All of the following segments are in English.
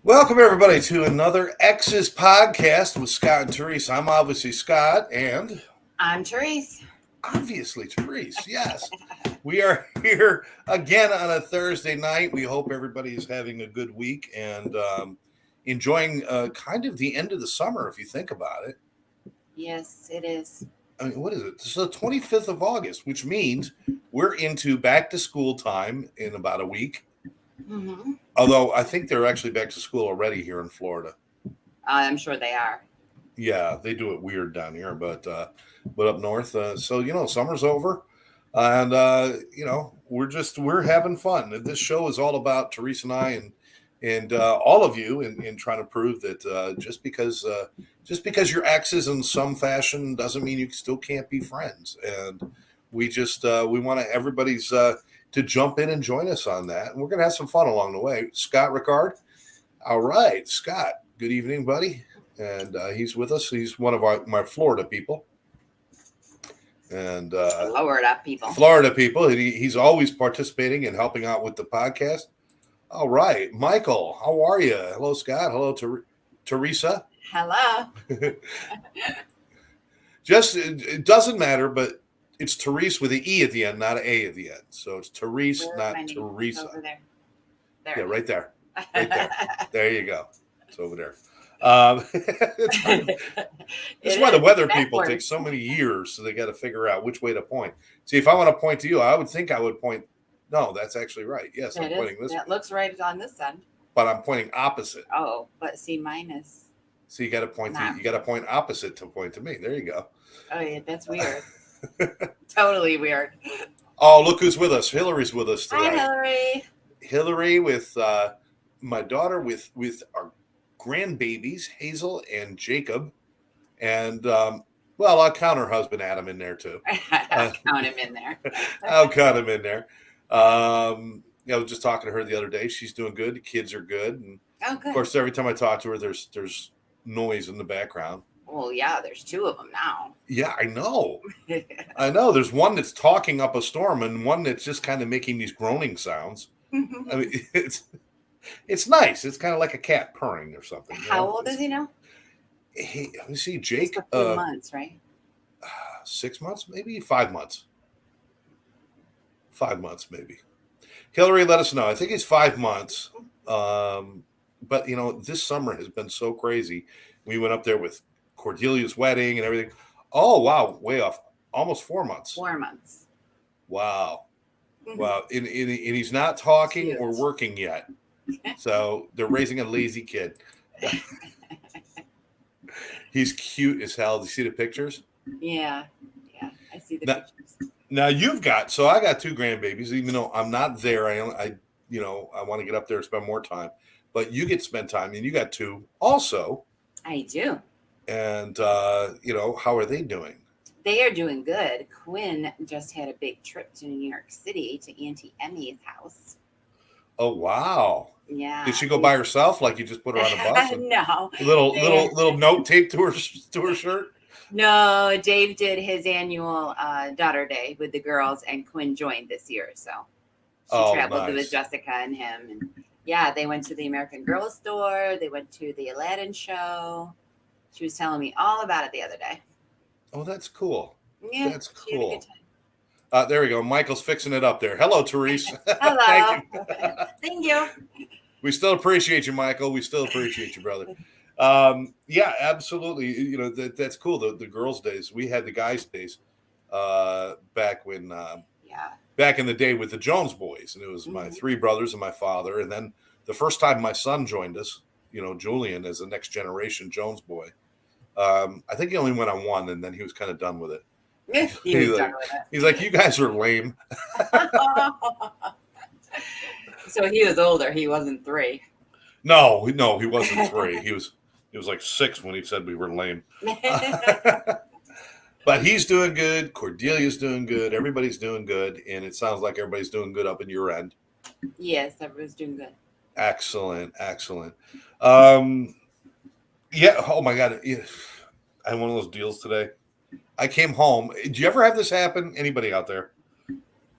Welcome, everybody, to another Exes podcast with Scott and Therese. I'm obviously Scott, and I'm Therese. obviously Therese. Yes, we are here again on a Thursday night. We hope everybody is having a good week and enjoying kind of the end of the summer, if you think about it. Yes, it is. I mean, what is it? This is the 25th of August, which means we're into back to school time in about a week. Mm-hmm. Although I think they're actually back to school already here in Florida. I'm sure they are. Yeah, they do it weird down here, but up north, so summer's over, and we're having fun. And this show is all about Therese and I and all of you in trying to prove that just because you're exes in some fashion doesn't mean you still can't be friends. And we want everybody's to jump in and join us on that, and we're gonna have some fun along the way. Scott Ricard, all right, Scott. Good evening, buddy. And he's with us. He's one of my Florida people. And Florida people. He's always participating and helping out with the podcast. All right, Michael, how are you? Hello, Scott. Hello, Teresa. Hello. Just it doesn't matter, but it's Therese with an E at the end, not an A at the end. So it's Therese, not Teresa. Over there. Yeah, right there. Right there. There you go. It's over there. That's why the weather people take so many years, so they got to figure out which way to point. See, if I want to point to you, I would think I would point. No, that's actually right. Yes, I'm pointing this way. That looks right on this end. But I'm pointing opposite. Oh, but see, mine is. So you got to point. You got to point opposite to point to me. There you go. Oh yeah, that's weird. Totally weird. Oh, look who's with us. Hillary's with us today. Hi, Hillary. Hillary with my daughter with our grandbabies, Hazel and Jacob. And, I'll count her husband, Adam, in there, too. I'll count him in there. I'll count him in there. I was just talking to her the other day. She's doing good. The kids are good. And, good. Of course, every time I talk to her, there's noise in the background. Well, yeah, there's two of them now. Yeah, I know. I know. There's one that's talking up a storm and one that's just kind of making these groaning sounds. I mean, it's nice. It's kind of like a cat purring or something. How old is he now? Hey, let me see, Jake. A few months, right? 6 months, maybe 5 months. 5 months, maybe. Hillary, let us know. I think it's 5 months. But this summer has been so crazy. We went up there with Cordelia's wedding and everything. Oh wow, way off. Almost 4 months. 4 months. Wow. Wow. And he's not talking or working yet. So they're raising a lazy kid. He's cute as hell. Do you see the pictures? Yeah, I see the pictures. Now I got two grandbabies. Even though I'm not there, I want to get up there and spend more time. But you get to spend time, and you got two also. I do. And how are they doing? They are doing good. Quinn just had a big trip to New York City to Auntie Emmy's house. Oh wow! Yeah. Did she go by herself? Like you just put her on a bus? No. Little note taped to her shirt. No, Dave did his annual daughter day with the girls, and Quinn joined this year. So she traveled with Jessica and him, and yeah, they went to the American Girl store. They went to the Aladdin show. She was telling me all about it the other day. Oh, that's cool. Yeah, that's cool. There we go. Michael's fixing it up there. Hello, Therese. Hello. Thank you. Thank you. We still appreciate you, Michael. We still appreciate you, brother. Yeah, absolutely. That's cool. The girls' days. We had the guys' days back when back in the day with the Jones boys, and it was my three brothers and my father. And then the first time my son joined us, Julian as a next generation Jones boy. I think he only went on one, and then he was kind of done with it. He's like, you guys are lame. So he was older. He wasn't 3. No, he wasn't 3. He was like 6 when he said we were lame. But he's doing good. Cordelia's doing good. Everybody's doing good, and it sounds like everybody's doing good up in your end. Yes, everybody's doing good. Excellent. Yeah. Oh my God. I had one of those deals today. I came home. Do you ever have this happen? Anybody out there?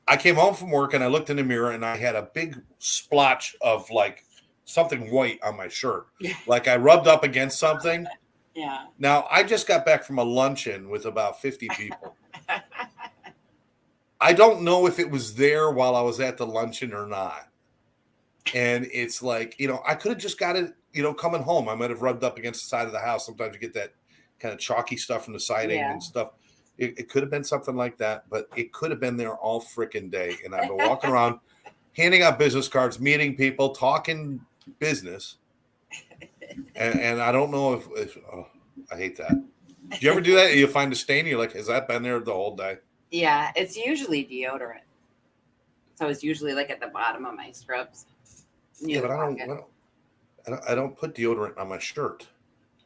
I came home from work and I looked in the mirror and I had a big splotch of like something white on my shirt. Like I rubbed up against something. Yeah. Now, I just got back from a luncheon with about 50 people. I don't know if it was there while I was at the luncheon or not. And it's like, I could have just got it, coming home. I might have rubbed up against the side of the house. Sometimes you get that kind of chalky stuff from the siding and stuff. It could have been something like that, but it could have been there all freaking day. And I've been walking around, handing out business cards, meeting people, talking business. And I don't know if I hate that. Do you ever do that? You find a stain, you're like, has that been there the whole day? Yeah, it's usually deodorant. So it's usually like at the bottom of my scrubs. Yeah, but I don't put deodorant on my shirt.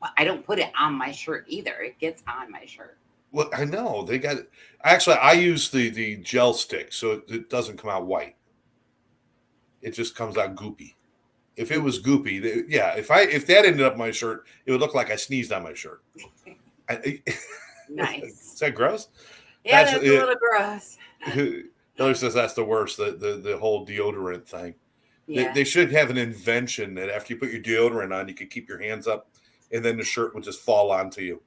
Well, I don't put it on my shirt either. It gets on my shirt. Well, I know they got it. Actually, I use the gel stick, so it doesn't come out white. It just comes out goopy. If it was goopy, if that ended up my shirt, it would look like I sneezed on my shirt. Nice. Is that gross? Yeah, that's a little gross. Hillary says that's the worst, the whole deodorant thing. Yeah. They should have an invention that after you put your deodorant on, you could keep your hands up, and then the shirt would just fall onto you,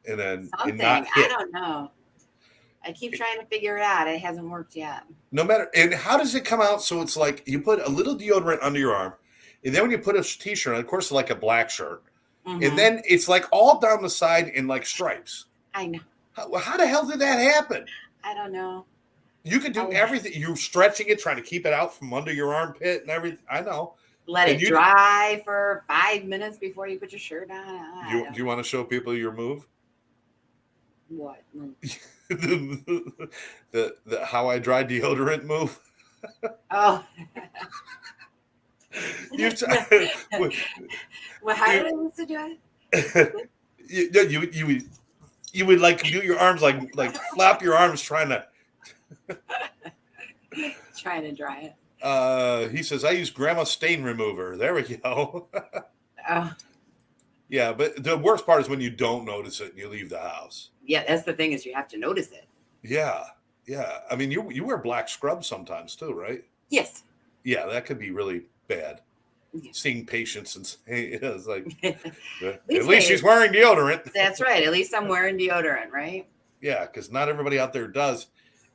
and then not hit. I don't know. I keep trying to figure it out. It hasn't worked yet. No matter, and how does it come out? So it's like you put a little deodorant under your arm, and then when you put a t-shirt on, of course, like a black shirt, and then it's like all down the side in like stripes. I know. How the hell did that happen? I don't know. You can do everything. You're stretching it, trying to keep it out from under your armpit and everything. I know. Let it dry for 5 minutes before you put your shirt on. Do you want to show people your move? What? the how I dry deodorant move. Oh. Well, how did I used to do it? You would like do your arms like flap your arms trying to dry it. He says I use grandma stain remover. There we go. Oh. Yeah, but the worst part is when you don't notice it and you leave the house. Yeah, that's the thing is you have to notice it. Yeah. I mean, you wear black scrubs sometimes too, right? Yes. Yeah, that could be really bad. Yeah. Seeing patients and saying it's like, at least she's wearing deodorant. That's right. At least I'm wearing deodorant, right? Yeah, because not everybody out there does.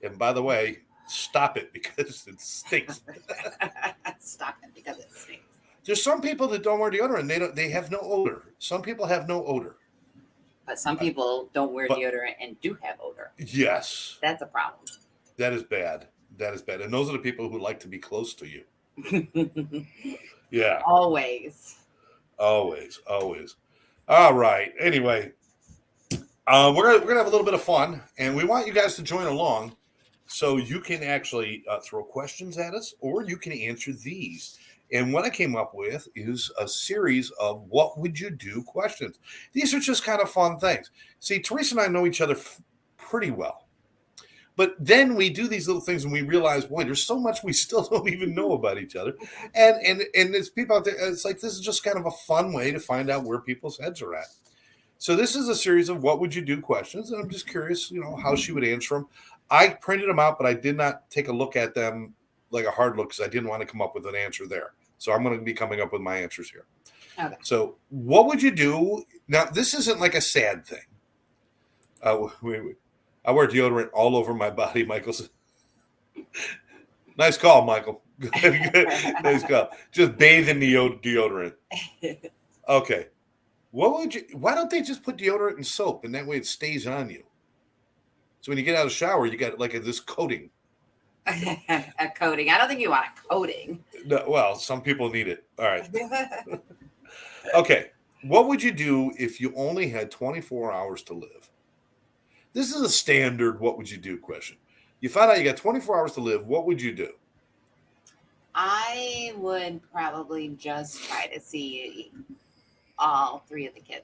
And by the way, stop it because it stinks. Stop it because it stinks. There's some people that don't wear deodorant. They have no odor. Some people have no odor. But some people don't wear deodorant and do have odor. Yes. That's a problem. That is bad. And those are the people who like to be close to you. Yeah. Always. All right. Anyway, we're gonna have a little bit of fun, and we want you guys to join along, so you can actually throw questions at us, or you can answer these. And what I came up with is a series of what would you do questions. These are just kind of fun things. See, Therese and I know each other pretty well. But then we do these little things and we realize, boy, there's so much we still don't even know about each other. And there's people out there, it's like this is just kind of a fun way to find out where people's heads are at. So this is a series of what would you do questions. And I'm just curious, how she would answer them. I printed them out, but I did not take a look at them like a hard look because I didn't want to come up with an answer there. So I'm going to be coming up with my answers here. Okay. So what would you do? Now, this isn't like a sad thing. I wear deodorant all over my body, Michael said. Nice call, Michael. Nice call. Just bathe in the deodorant. Okay. Why don't they just put deodorant and soap, and that way it stays on you? So when you get out of the shower, you got like this coating. A coating. I don't think you want a coating. No, well, some people need it. All right. Okay. What would you do if you only had 24 hours to live? This is a standard what would you do question. You find out you got 24 hours to live. What would you do? I would probably just try to see all 3 of the kids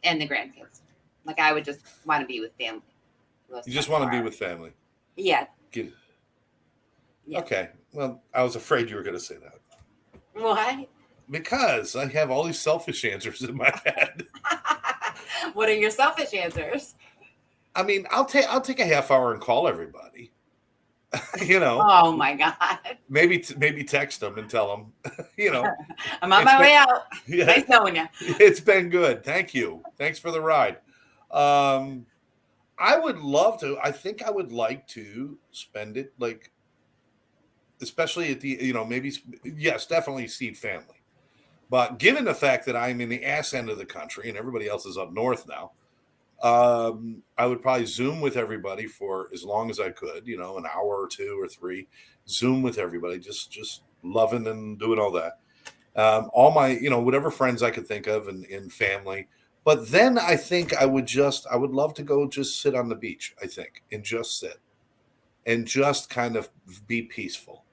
and the grandkids. Like I would just want to be with family. You just want to be with family? Yeah. Yeah. Okay. Well, I was afraid you were going to say that. Why? Because I have all these selfish answers in my head. What are your selfish answers? I mean, I'll take a half hour and call everybody. Oh my God. maybe text them and tell them, I'm on my way out. Yeah, Nice knowing you. It's been good. Thank you. Thanks for the ride. I would love to. I think I would like to spend it like, especially at the, maybe, yes, definitely see family. But given the fact that I'm in the ass end of the country and everybody else is up north now, I would probably Zoom with everybody for as long as I could, an hour or 2 or 3, Zoom with everybody, just loving and doing all that. All my, whatever friends I could think of and family. But then I think I would love to go just sit on the beach, I think, and just sit and just kind of be peaceful,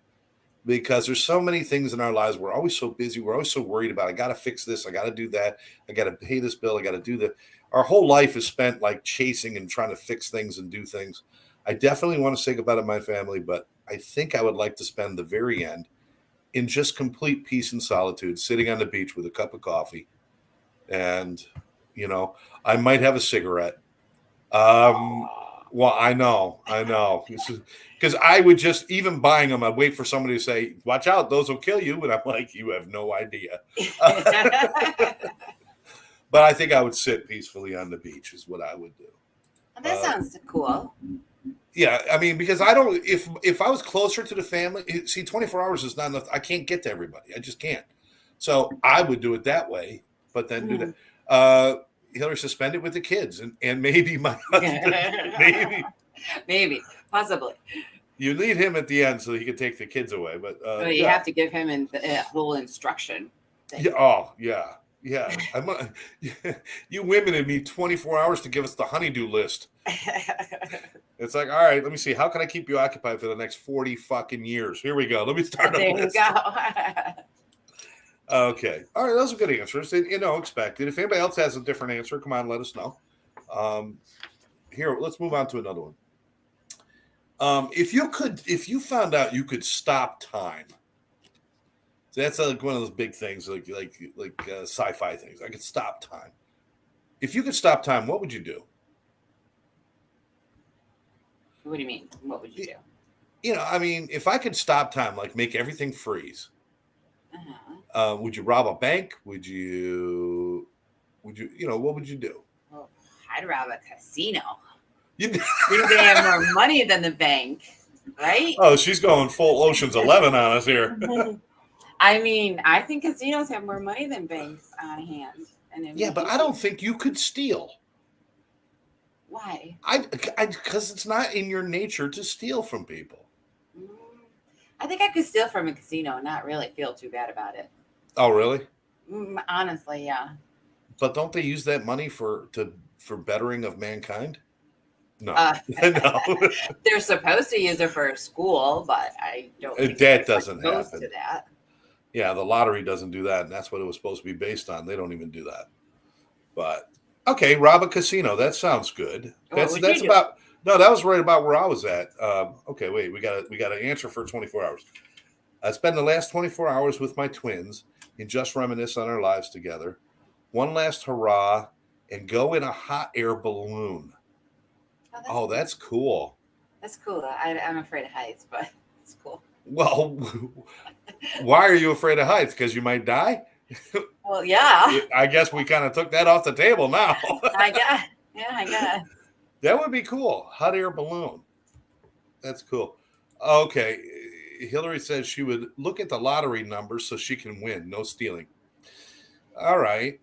because there's so many things in our lives. We're always so busy. We're always so worried about, I got to fix this. I got to do that. I got to pay this bill. I got to do that. Our whole life is spent like chasing and trying to fix things and do things. I definitely want to say goodbye to my family, but I think I would like to spend the very end in just complete peace and solitude, sitting on the beach with a cup of coffee. And, I might have a cigarette. Well, I know. Because I would just, even buying them, I'd wait for somebody to say, watch out, those will kill you. And I'm like, you have no idea. But I think I would sit peacefully on the beach is what I would do. That sounds cool. Yeah, I mean, because I don't, if I was closer to the family, see, 24 hours is not enough. I can't get to everybody. I just can't. So I would do it that way, but then do that. Hillary, suspend it with the kids and maybe my husband, maybe, possibly. You need him at the end so he can take the kids away. But you have to give him a whole instruction. Yeah. You women need 24 hours to give us the honeydew list. It's like, all right, let me see. How can I keep you occupied for the next 40 fucking years? Here we go. Let me start. There you go. Okay. All right. Those are good answers. Expected. If anybody else has a different answer, come on, let us know. Here, let's move on to another one. If you found out you could stop time, so that's like one of those big things, like sci-fi things. I could stop time. If you could stop time, what would you do? What do you mean? What would you do? If I could stop time, like make everything freeze. Would you rob a bank? Would you, what would you do? Well, I'd rob a casino. You think they have more money than the bank, right? Oh, she's going full Ocean's 11 on us here. I think casinos have more money than banks on hand. But I don't think you could steal. Why? Because it's not in your nature to steal from people. I think I could steal from a casino and not really feel too bad about it. Oh, really? Honestly, yeah. But don't they use that money for bettering of mankind? No. No. They're supposed to use it for a school, but I don't think that doesn't happen. To that. Yeah, the lottery doesn't do that, and that's what it was supposed to be based on. They don't even do that. But okay, rob a casino. That sounds good. That's about. No, that was right about where I was at. Okay, wait, we got an answer for 24 hours. I spend the last 24 hours with my twins and just reminisce on our lives together. One last hurrah and go in a hot air balloon. Oh, that's cool. That's cool. I'm afraid of heights, but it's cool. Well, why are you afraid of heights? Because you might die? Well, yeah. I guess we kind of took that off the table now. I guess. That would be cool. Hot air balloon. That's cool. Okay. Hillary says she would look at the lottery numbers so she can win. No stealing. All right.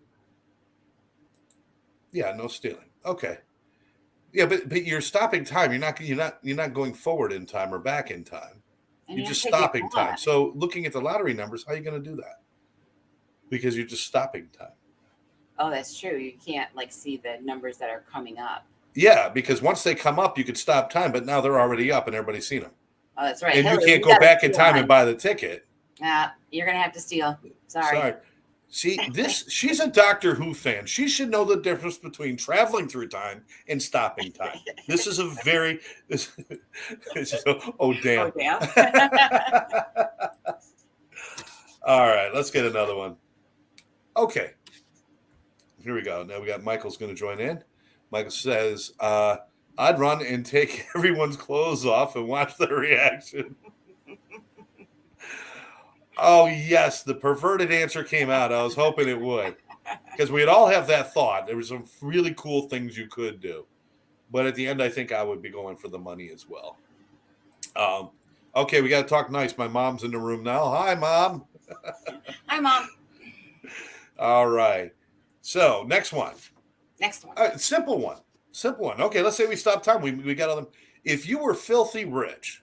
Yeah, no stealing. Okay. Yeah, but you're stopping time. You're not going forward in time or back in time. You're just stopping time. So looking at the lottery numbers, how are you going to do that? Because you're just stopping time. Oh, that's true. You can't see the numbers that are coming up. Yeah, because once they come up, you could stop time, but now they're already up and everybody's seen them. Oh, that's right. And Hillary, you can't go back in time and buy the ticket. You're going to have to steal. Sorry. See, she's a Doctor Who fan. She should know the difference between traveling through time and stopping time. This is oh, damn. Oh, damn. All right, let's get another one. Okay. Here we go. Now we got Michael's going to join in. Michael says, I I'd run and take everyone's clothes off and watch their reaction. Oh, yes, the perverted answer came out. I was hoping it would. Because we'd all have that thought. There were some really cool things you could do. But at the end, I think I would be going for the money as well. Okay, we got to talk nice. My mom's in the room now. Hi, Mom. Hi, Mom. All right. So, next one. Simple one. Okay, let's say we stop time. We got all them. If you were filthy rich,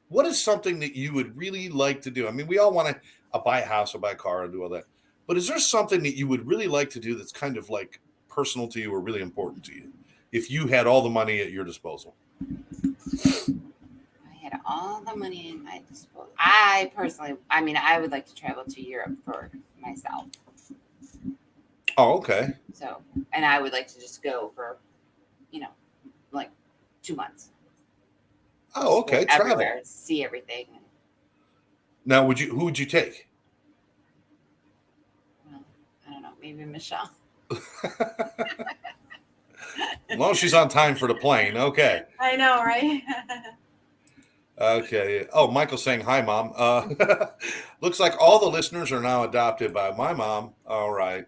what is something that you would really like to do? I mean, we all want to buy a house or buy a car and do all that. But is there something that you would really like to do that's kind of like personal to you or really important to you if you had all the money at your disposal? I had all the money in my disposal. I would like to travel to Europe for myself. Oh, okay. So, and I would like to just go for, like 2 months. Oh, okay. Travel. Everywhere, see everything. Now, who would you take? Well, I don't know. Maybe Michelle. As long as she's on time for the plane. Okay. I know, right? Okay. Oh, Michael's saying, hi, Mom. Looks like all the listeners are now adopted by my mom. All right.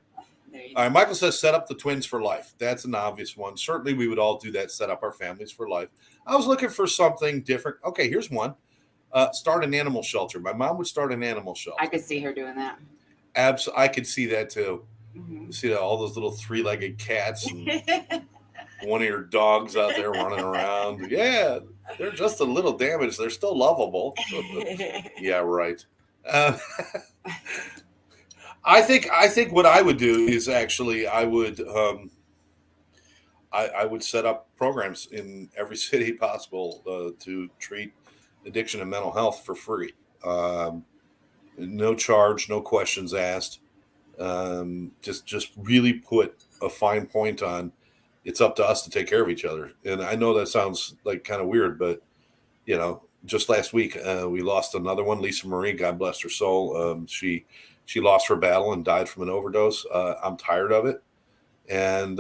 All right. Michael says, set up the twins for life. That's an obvious one. Certainly, we would all do that, set up our families for life. I was looking for something different. Okay, here's one. Start an animal shelter. My mom would start an animal shelter. I could see her doing that. I could see that, too. Mm-hmm. See all those little three-legged cats and one of your dogs out there running around. Yeah, they're just a little damaged. They're still lovable. Yeah, right. I think what I would do is actually I would set up programs in every city possible to treat addiction and mental health for free. No charge, no questions asked. Just really put a fine point on. It's up to us to take care of each other. And I know that sounds like kind of weird, but just last week we lost another one, Lisa Marie, God bless her soul. She lost her battle and died from an overdose. I'm tired of it and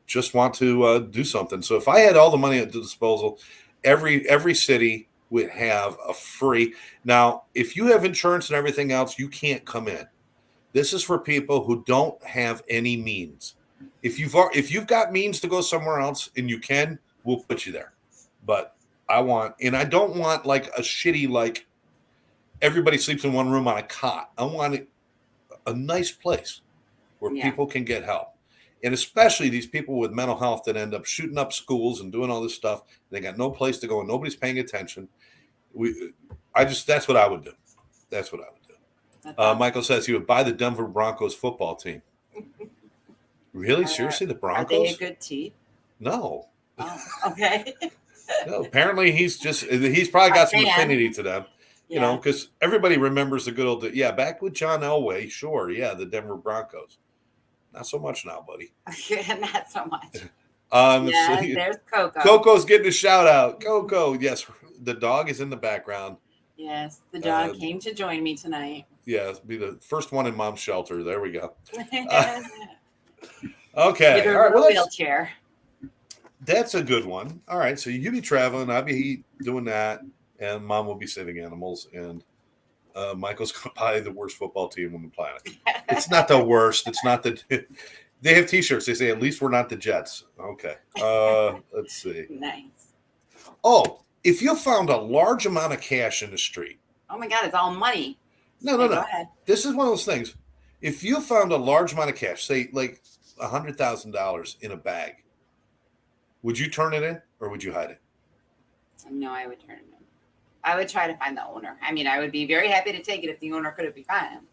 just want to do something. So if I had all the money at the disposal, every city would have a free. Now, if you have insurance and everything else, you can't come in. This is for people who don't have any means. If you've got means to go somewhere else and you can, we'll put you there. But I don't want like a shitty, like everybody sleeps in one room on a cot. I want a nice place where people can get help. And especially these people with mental health that end up shooting up schools and doing all this stuff. They got no place to go and nobody's paying attention. That's what I would do. That's what I would do. Michael says he would buy the Denver Broncos football team. Really? Seriously? The Broncos? Are they a good team? No. Oh, okay. No, apparently he's probably got some affinity to them. Because everybody remembers the good old, back with John Elway, sure, the Denver Broncos. Not so much now, buddy. Not so much. There's Coco. Coco's getting a shout out. Coco, yes, the dog is in the background. Yes, the dog came to join me tonight. Yeah, be the first one in Mom's shelter. There we go. Okay. All right. Well, wheelchair. That's a good one. All right. So you be traveling. I'll be doing that. And Mom will be saving animals. And Michael's going to buy the worst football team on the planet. It's not the worst. It's not the. They have T-shirts. They say, at least we're not the Jets. Okay. Let's see. Nice. Oh, if you found a large amount of cash in the street. Oh, my God. It's all money. No. Go ahead. This is one of those things. If you found a large amount of cash, say like $100,000 in a bag, would you turn it in or would you hide it? No, I would turn it in. I would try to find the owner. I mean, I would be very happy to take it if the owner could be found,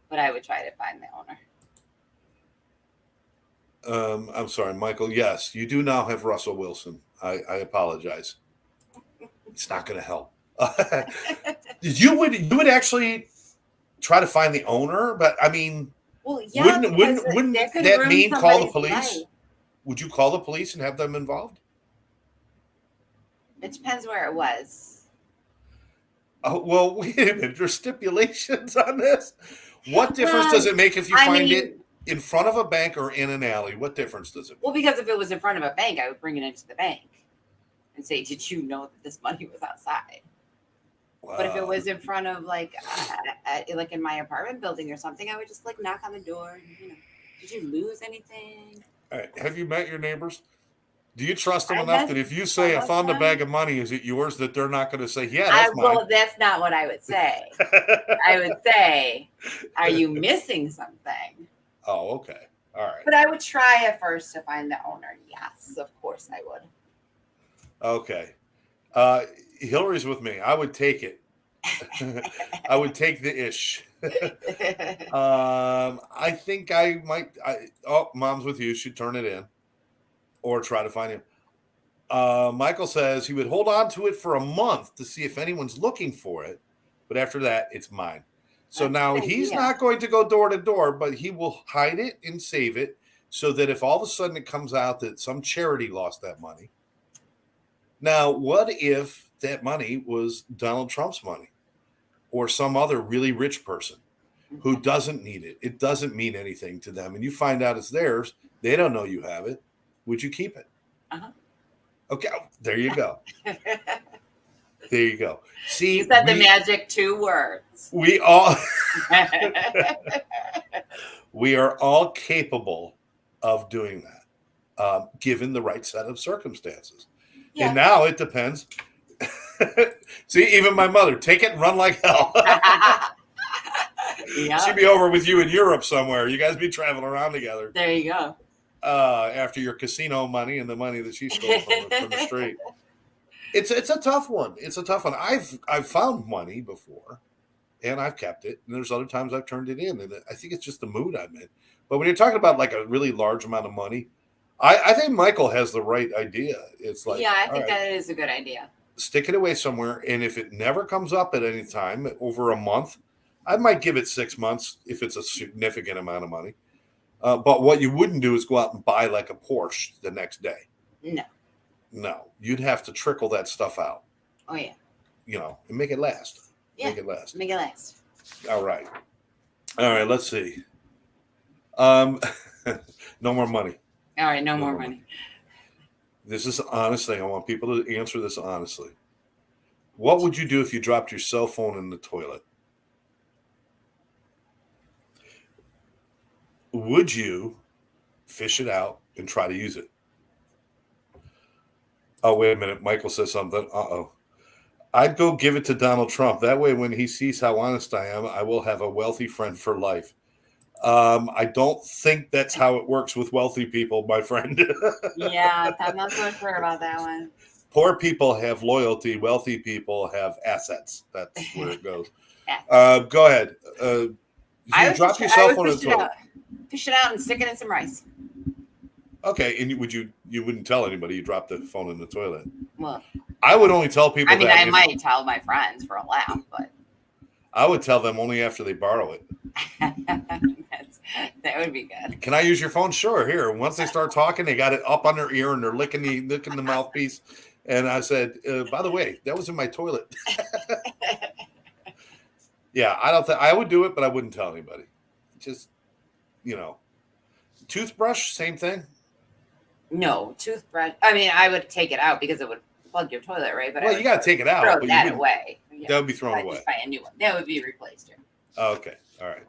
but I would try to find the owner. I'm sorry, Michael. Yes, you do now have Russell Wilson. I apologize. It's not going to help. You would actually try to find the owner, but I mean, wouldn't that mean call the police? Life. Would you call the police and have them involved? It depends where it was. Oh, well, wait a minute. There's stipulations on this. What difference does it make if you find it in front of a bank or in an alley? What difference does it make? Well, because if it was in front of a bank, I would bring it into the bank. and say, "Did you know that this money was outside?" But if it was in front of like in my apartment building or something, I would just like knock on the door. And, did you lose anything? All right. Have you met your neighbors? Do you trust them I enough met that if you some say I of found a them. bag of money, is it yours? That they're not going to say, yeah, that's mine. Well, that's not what I would say. I would say, are you missing something? Oh, okay. All right. But I would try at first to find the owner. Yes, of course I would. Okay. Hillary's with me. I would take it. I would take the ish. I think I might. Mom's with you. She'd turn it in or try to find him. Michael says he would hold on to it for a month to see if anyone's looking for it. But after that, it's mine. So That's now a good he's idea. not going to go door to door, but he will hide it and save it so that if all of a sudden it comes out that some charity lost that money. Now, what if that money was Donald Trump's money or some other really rich person who doesn't need it? It doesn't mean anything to them. And you find out it's theirs. They don't know you have it. Would you keep it? Uh-huh. Okay, there you go. There you go. See, You said the magic 2 words. We all we are all capable of doing that, given the right set of circumstances. Yeah. And now it depends. See, even my mother, take it and run like hell. Yeah. She'd be over with you in Europe somewhere. You guys be traveling around together. There you go. After your casino money and the money that she stole from the street. It's a tough one. It's a tough one. I've found money before, and I've kept it. And there's other times I've turned it in, and I think it's just the mood I'm in. But when you're talking about like a really large amount of money, I think Michael has the right idea. It's like, yeah, I think right, that is a good idea. Stick it away somewhere, and if it never comes up at any time over a month, I might give it 6 months if it's a significant amount of money. But what you wouldn't do is go out and buy like a Porsche the next day. No, you'd have to trickle that stuff out. Oh yeah. And make it last. Yeah. Make it last. Make it last. All right. Let's see. No more money. All right, no more money. This is an honest thing. I want people to answer this honestly. What would you do if you dropped your cell phone in the toilet? Would you fish it out and try to use it? Oh, wait a minute. Michael says something. Uh-oh. I'd go give it to Donald Trump. That way, when he sees how honest I am, I will have a wealthy friend for life. I don't think that's how it works with wealthy people, my friend. Yeah, I'm not so sure about that one. Poor people have loyalty. Wealthy people have assets. That's where it goes. Go ahead. You drop your cell phone in the toilet. Fish it out and stick it in some rice. Okay, and you wouldn't tell anybody you dropped the phone in the toilet? Well, I would only tell people. I mean, I might tell my friends for a laugh, but I would tell them only after they borrow it. That would be good. Can I use your phone? Sure. Here. Once they start talking, they got it up on their ear and they're licking the mouthpiece. And I said, by the way, that was in my toilet. Yeah, I don't think I would do it, but I wouldn't tell anybody. Just, toothbrush, same thing. No, toothbrush. I mean, I would take it out because it would plug your toilet, right? But you got to take it out. Throw but that away. Yeah. That would be thrown away. Just buy a new one. That would be replaced. Okay. All right.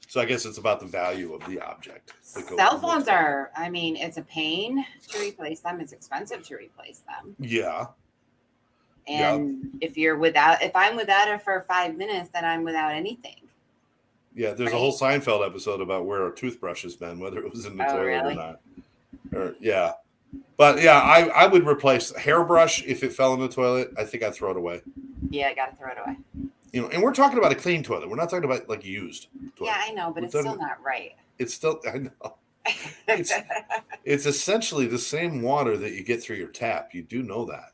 So I guess it's about the value of the object. Cell phones are, I mean, it's a pain to replace them. It's expensive to replace them. Yeah. And if I'm without it for 5 minutes, then I'm without anything. Yeah, there's a whole Seinfeld episode about where a toothbrush has been, whether it was in the toilet or not. Yeah. But yeah, I would replace a hairbrush if it fell in the toilet. I think I'd throw it away. Yeah, I got to throw it away. And we're talking about a clean toilet. We're not talking about like used toilet. Yeah, I know, but it's still not right. It's still, I know. It's essentially the same water that you get through your tap. You do know that.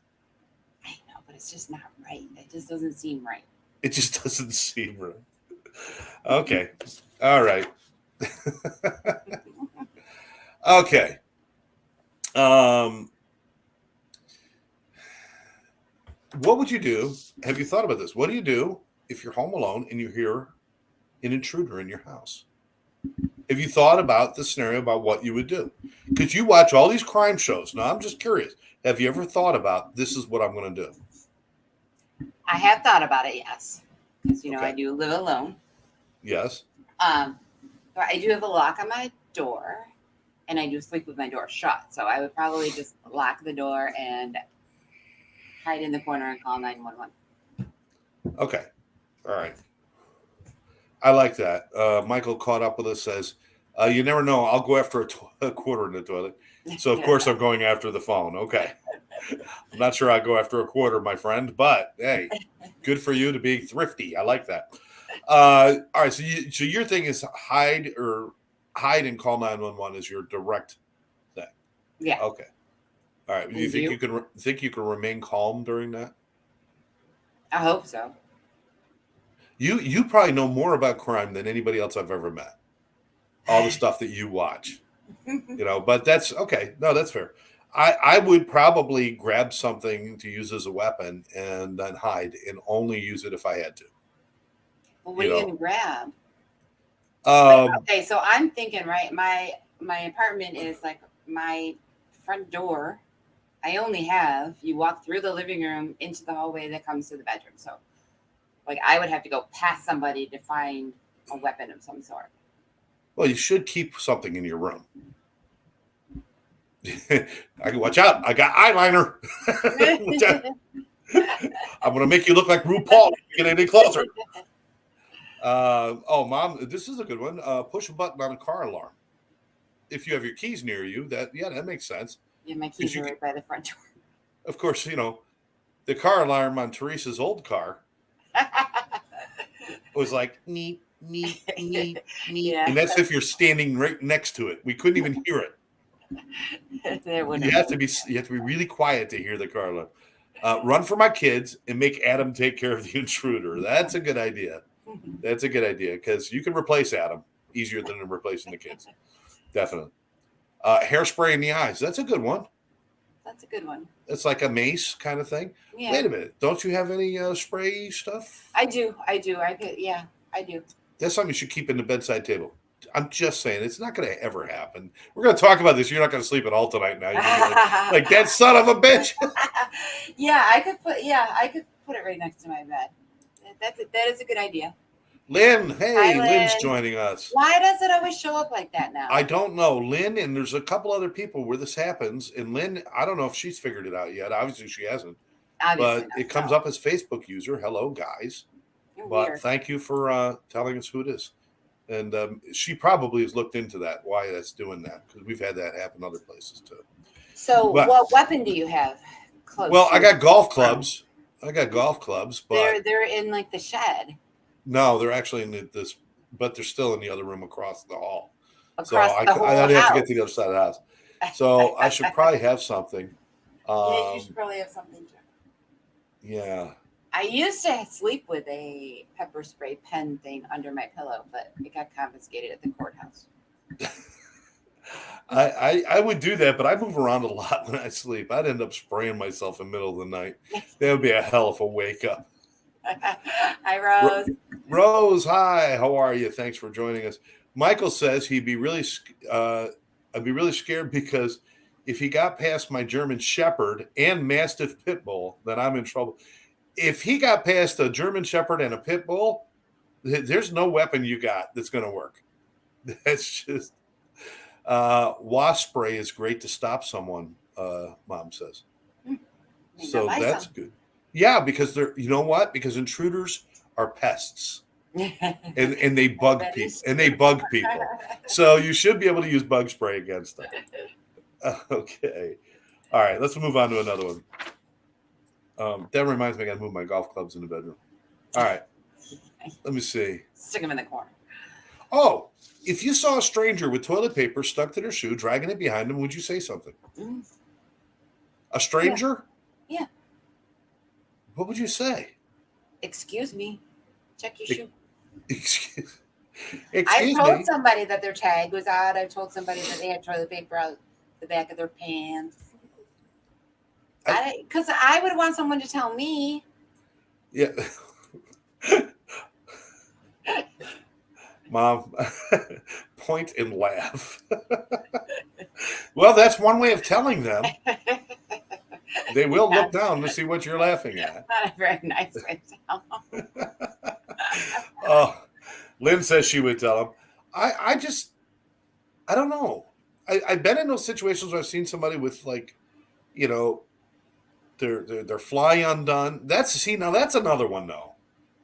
I know, but it's just not right. It just doesn't seem right. It just doesn't seem right. Okay. All right. Okay. What would you do? Have you thought about this? What do you do if you're home alone and you hear an intruder in your house? Have you thought about the scenario about what you would do? Because you watch all these crime shows. Now, I'm just curious. Have you ever thought about this is what I'm going to do? I have thought about it, yes. Because, Okay. I do live alone. Yes. But I do have a lock on my door, and I do sleep with my door shut. So I would probably just lock the door and hide in the corner and call 911. Okay. All right. I like that. Michael caught up with us, says, you never know. I'll go after a quarter in the toilet. So, of course, I'm going after the phone. Okay. I'm not sure I'd go after a quarter, my friend, but hey, good for you to be thrifty. I like that. All right. So your thing is hide and call 911 is your direct thing. Yeah. Okay. All right. Do you think you can remain calm during that? I hope so. You probably know more about crime than anybody else I've ever met. All the stuff that you watch, but that's okay. No, that's fair. I would probably grab something to use as a weapon and then hide and only use it if I had to. Well, what are you going to grab? Okay, so I'm thinking, right, my apartment is like my front door. I only have, you walk through the living room into the hallway that comes to the bedroom. So, like, I would have to go past somebody to find a weapon of some sort. Well, you should keep something in your room. I can watch out. I got eyeliner. I'm going to make you look like RuPaul if you get any closer. Mom, this is a good one. Push a button on a car alarm. If you have your keys near you, that makes sense. Yeah, my keys are right by the front door. Of course, the car alarm on Therese's old car was like, neat, neat, neat, neat. Yeah. And that's if you're standing right next to it. We couldn't even hear it. You have to be really quiet to hear the car alarm. Run for my kids and make Adam take care of the intruder. That's a good idea. That's a good idea because you can replace Adam easier than replacing the kids. Definitely. Hairspray in the eyes. That's a good one. That's a good one. It's like a mace kind of thing. Yeah. Wait a minute. Don't you have any spray stuff? I do. I do. I do. That's something you should keep in the bedside table. I'm just saying, it's not going to ever happen. We're going to talk about this. You're not going to sleep at all tonight now. Like that son of a bitch. I could put it right next to my bed. That is a good idea. Lynn, hey, hi, Lynn. Lynn's joining us. Why does it always show up like that now? I don't know. Lynn, and there's a couple other people where this happens. And Lynn, I don't know if she's figured it out yet. Obviously, she hasn't. But it comes up as Facebook user. Hello, guys. You're but weird. Thank you for telling us who it is. And she probably has looked into that, why that's doing that, because we've had that happen other places too. So what weapon do you have close to I got golf clubs. But they're in like the shed. No, they're actually in this, but they're still in the other room across the hall. I'd have to get to the other side of the house. So I should probably have something. Yeah, you should probably have something too. Yeah. I used to sleep with a pepper spray pen thing under my pillow, but it got confiscated at the courthouse. I would do that, but I move around a lot when I sleep. I'd end up spraying myself in the middle of the night. That would be a hell of a wake up. Hi, Rose. Rose, hi. How are you? Thanks for joining us. Michael says I'd be really scared because if he got past my German Shepherd and Mastiff Pit Bull, then I'm in trouble. If he got past a German Shepherd and a Pit Bull, there's no weapon you got that's going to work. That's just wasp spray is great to stop someone. Mom says, so that's good. Yeah, because you know what? Because intruders are pests, and they bug people. So you should be able to use bug spray against them. Okay, all right. Let's move on to another one. That reminds me, I got to move my golf clubs in the bedroom. All right, let me see. Stick them in the corner. Oh, if you saw a stranger with toilet paper stuck to their shoe, dragging it behind them, would you say something? Mm-hmm. A stranger? Yeah. What would you say? Excuse me. Check your shoe. Excuse I told somebody that their tag was out. I told somebody that they had toilet paper out the back of their pants. Because I would want someone to tell me. Yeah. Mom, point and laugh. Well, that's one way of telling them. They will look down to see what you're laughing at. Not a very nice way to tell them. Oh, Lynn says she would tell them. I don't know. I've been in those situations where I've seen somebody with like, you know, their fly undone. That's another one though.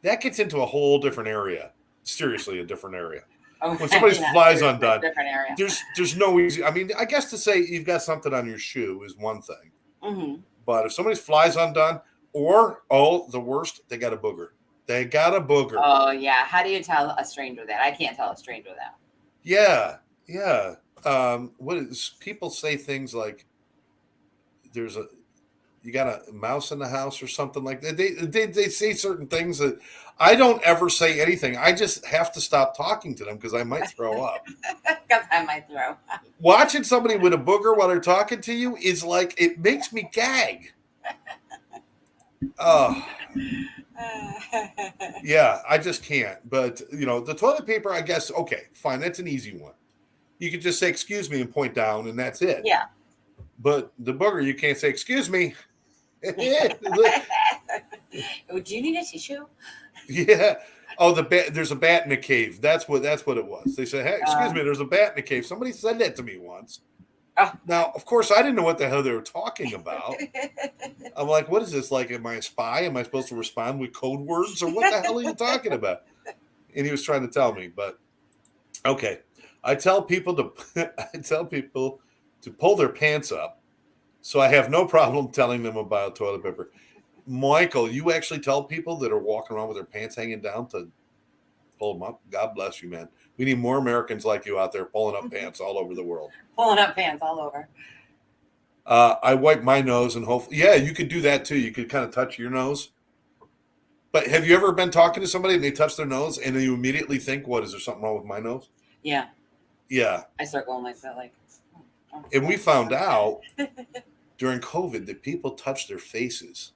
That gets into a whole different area. Seriously, a different area. Oh, When somebody's flies undone, different area. there's no easy. I mean, I guess to say you've got something on your shoe is one thing, Mm-hmm. but if somebody's flies undone, or the worst, they got a booger. They got a booger. Oh yeah. How do you tell a stranger that? I can't tell a stranger that. Yeah. People say things like you got a mouse in the house or something like that. They say certain things that I don't ever say anything. I just have to stop talking to them because I might throw up. Because I might throw. Watching somebody with a booger while they're talking to you is like, it makes me gag. Oh, yeah, I just can't. But, the toilet paper, I guess, okay, fine. That's an easy one. You could just say, excuse me, and point down, and that's it. Yeah. But the booger, you can't say, excuse me. Do you need a tissue? Yeah. Oh, there's a bat in the cave. That's what it was. They said, hey, excuse me, there's a bat in the cave. Somebody said that to me once. Oh. Now, of course, I didn't know what the hell they were talking about. I'm like, what is this? Like, am I a spy? Am I supposed to respond with code words? Or what the hell are you talking about? And he was trying to tell me, but okay. I tell people to pull their pants up. So I have no problem telling them about toilet paper. Michael, you actually tell people that are walking around with their pants hanging down to pull them up? God bless you, man. We need more Americans like you out there pulling up pants all over the world. Pulling up pants all over. I wipe my nose and hopefully, yeah, you could do that too. You could kind of touch your nose. But have you ever been talking to somebody and they touch their nose and then you immediately think, what, is there something wrong with my nose? Yeah. Yeah. I start going like that, like. Oh. And we found out during COVID that people touch their faces.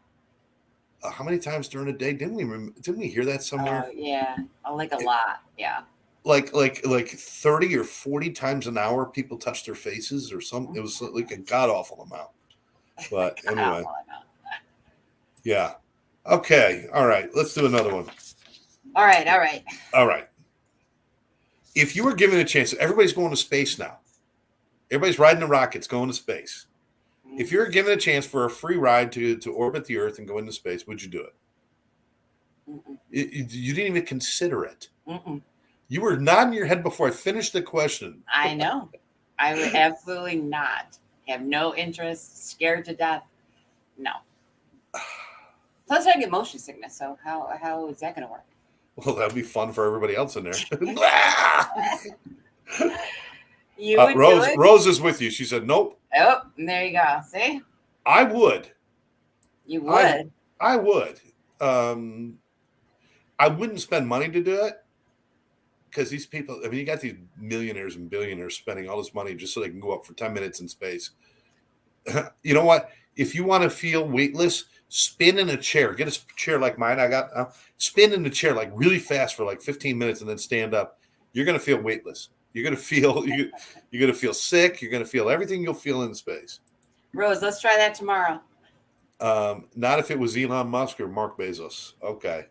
How many times during the day didn't we hear that somewhere? Yeah, like a lot. Yeah. Like 30 or 40 times an hour, people touch their faces or something. It was like a god awful amount. But anyway, yeah. Okay. All right. Let's do another one. All right. If you were given a chance, everybody's going to space now. Everybody's riding the rockets, going to space. If you're given a chance for a free ride to orbit the Earth and go into space, would you do it? You didn't even consider it. Mm-mm. You were nodding your head before I finished the question. I know. I would absolutely not. Have no interest. Scared to death. No. Plus, I get motion sickness. So how is that going to work? Well, that'd be fun for everybody else in there. You would do it? Rose is with you. She said, nope. Oh, there you go. See? I would. You would? I would. I wouldn't spend money to do it because these people, I mean, you got these millionaires and billionaires spending all this money just so they can go up for 10 minutes in space. You know what? If you want to feel weightless, spin in a chair. Get a chair like mine. I got spin in the chair like really fast for like 15 minutes and then stand up. You're going to feel weightless. You're going to feel you're going to feel sick. You're going to feel everything you'll feel in space. Rose, let's try that tomorrow. Not if it was Elon Musk or Mark Bezos. Okay.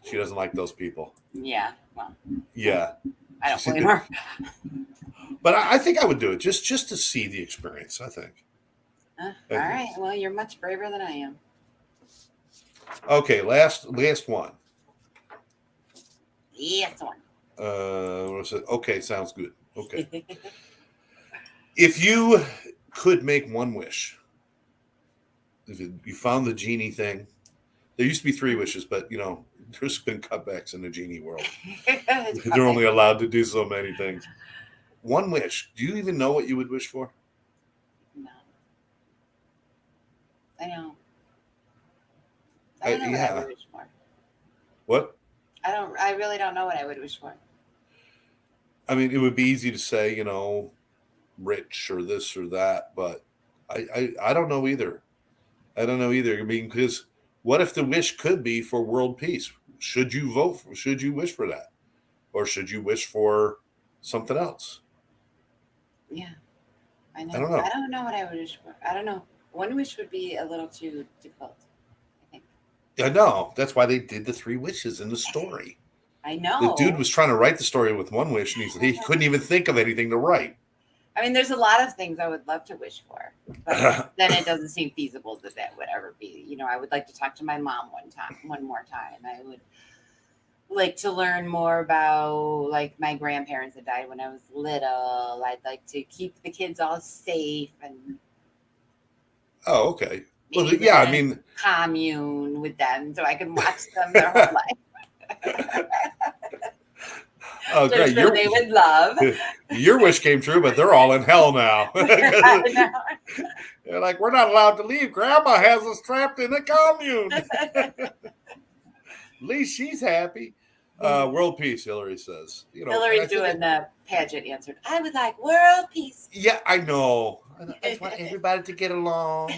She doesn't like those people. Yeah. Well. Yeah. I don't blame her. But I think I would do it just to see the experience, I think. All right. Well, you're much braver than I am. Okay, last one. Yes, one. Okay, sounds good. Okay. If you could make one wish, if you found the genie thing, there used to be 3 wishes, but there's been cutbacks in the genie world. They're only allowed to do so many things. One wish. Do you even know what you would wish for? No. I don't. I don't know what I would wish for. What? I really don't know what I would wish for. I mean, it would be easy to say, rich or this or that, but I don't know either. I don't know either. I mean, because what if the wish could be for world peace? Should you wish for that? Or should you wish for something else. Yeah, I know. I don't know. I don't know what I would wish for. I don't know. One wish would be a little too difficult, I think. I know. That's why they did the 3 wishes in the story. I The dude know. was trying to write the story with 1 wish, and he couldn't even think of anything to write. I mean, there's a lot of things I would love to wish for, but then it doesn't seem feasible that would ever be. I would like to talk to my mom one more time. I would like to learn more about like my grandparents that died when I was little. I'd like to keep the kids all safe and Oh, okay. Well, maybe yeah, live I in a mean, commune with them so I can watch them their whole life. oh, So great. sure they would love. Your wish came true, but they're all in hell now. I know. They're like, we're not allowed to leave. Grandma has us trapped in a commune. At least she's happy. World peace, Hillary says. Hillary's doing the pageant answered. I would like world peace. Yeah, I know. I just want everybody to get along.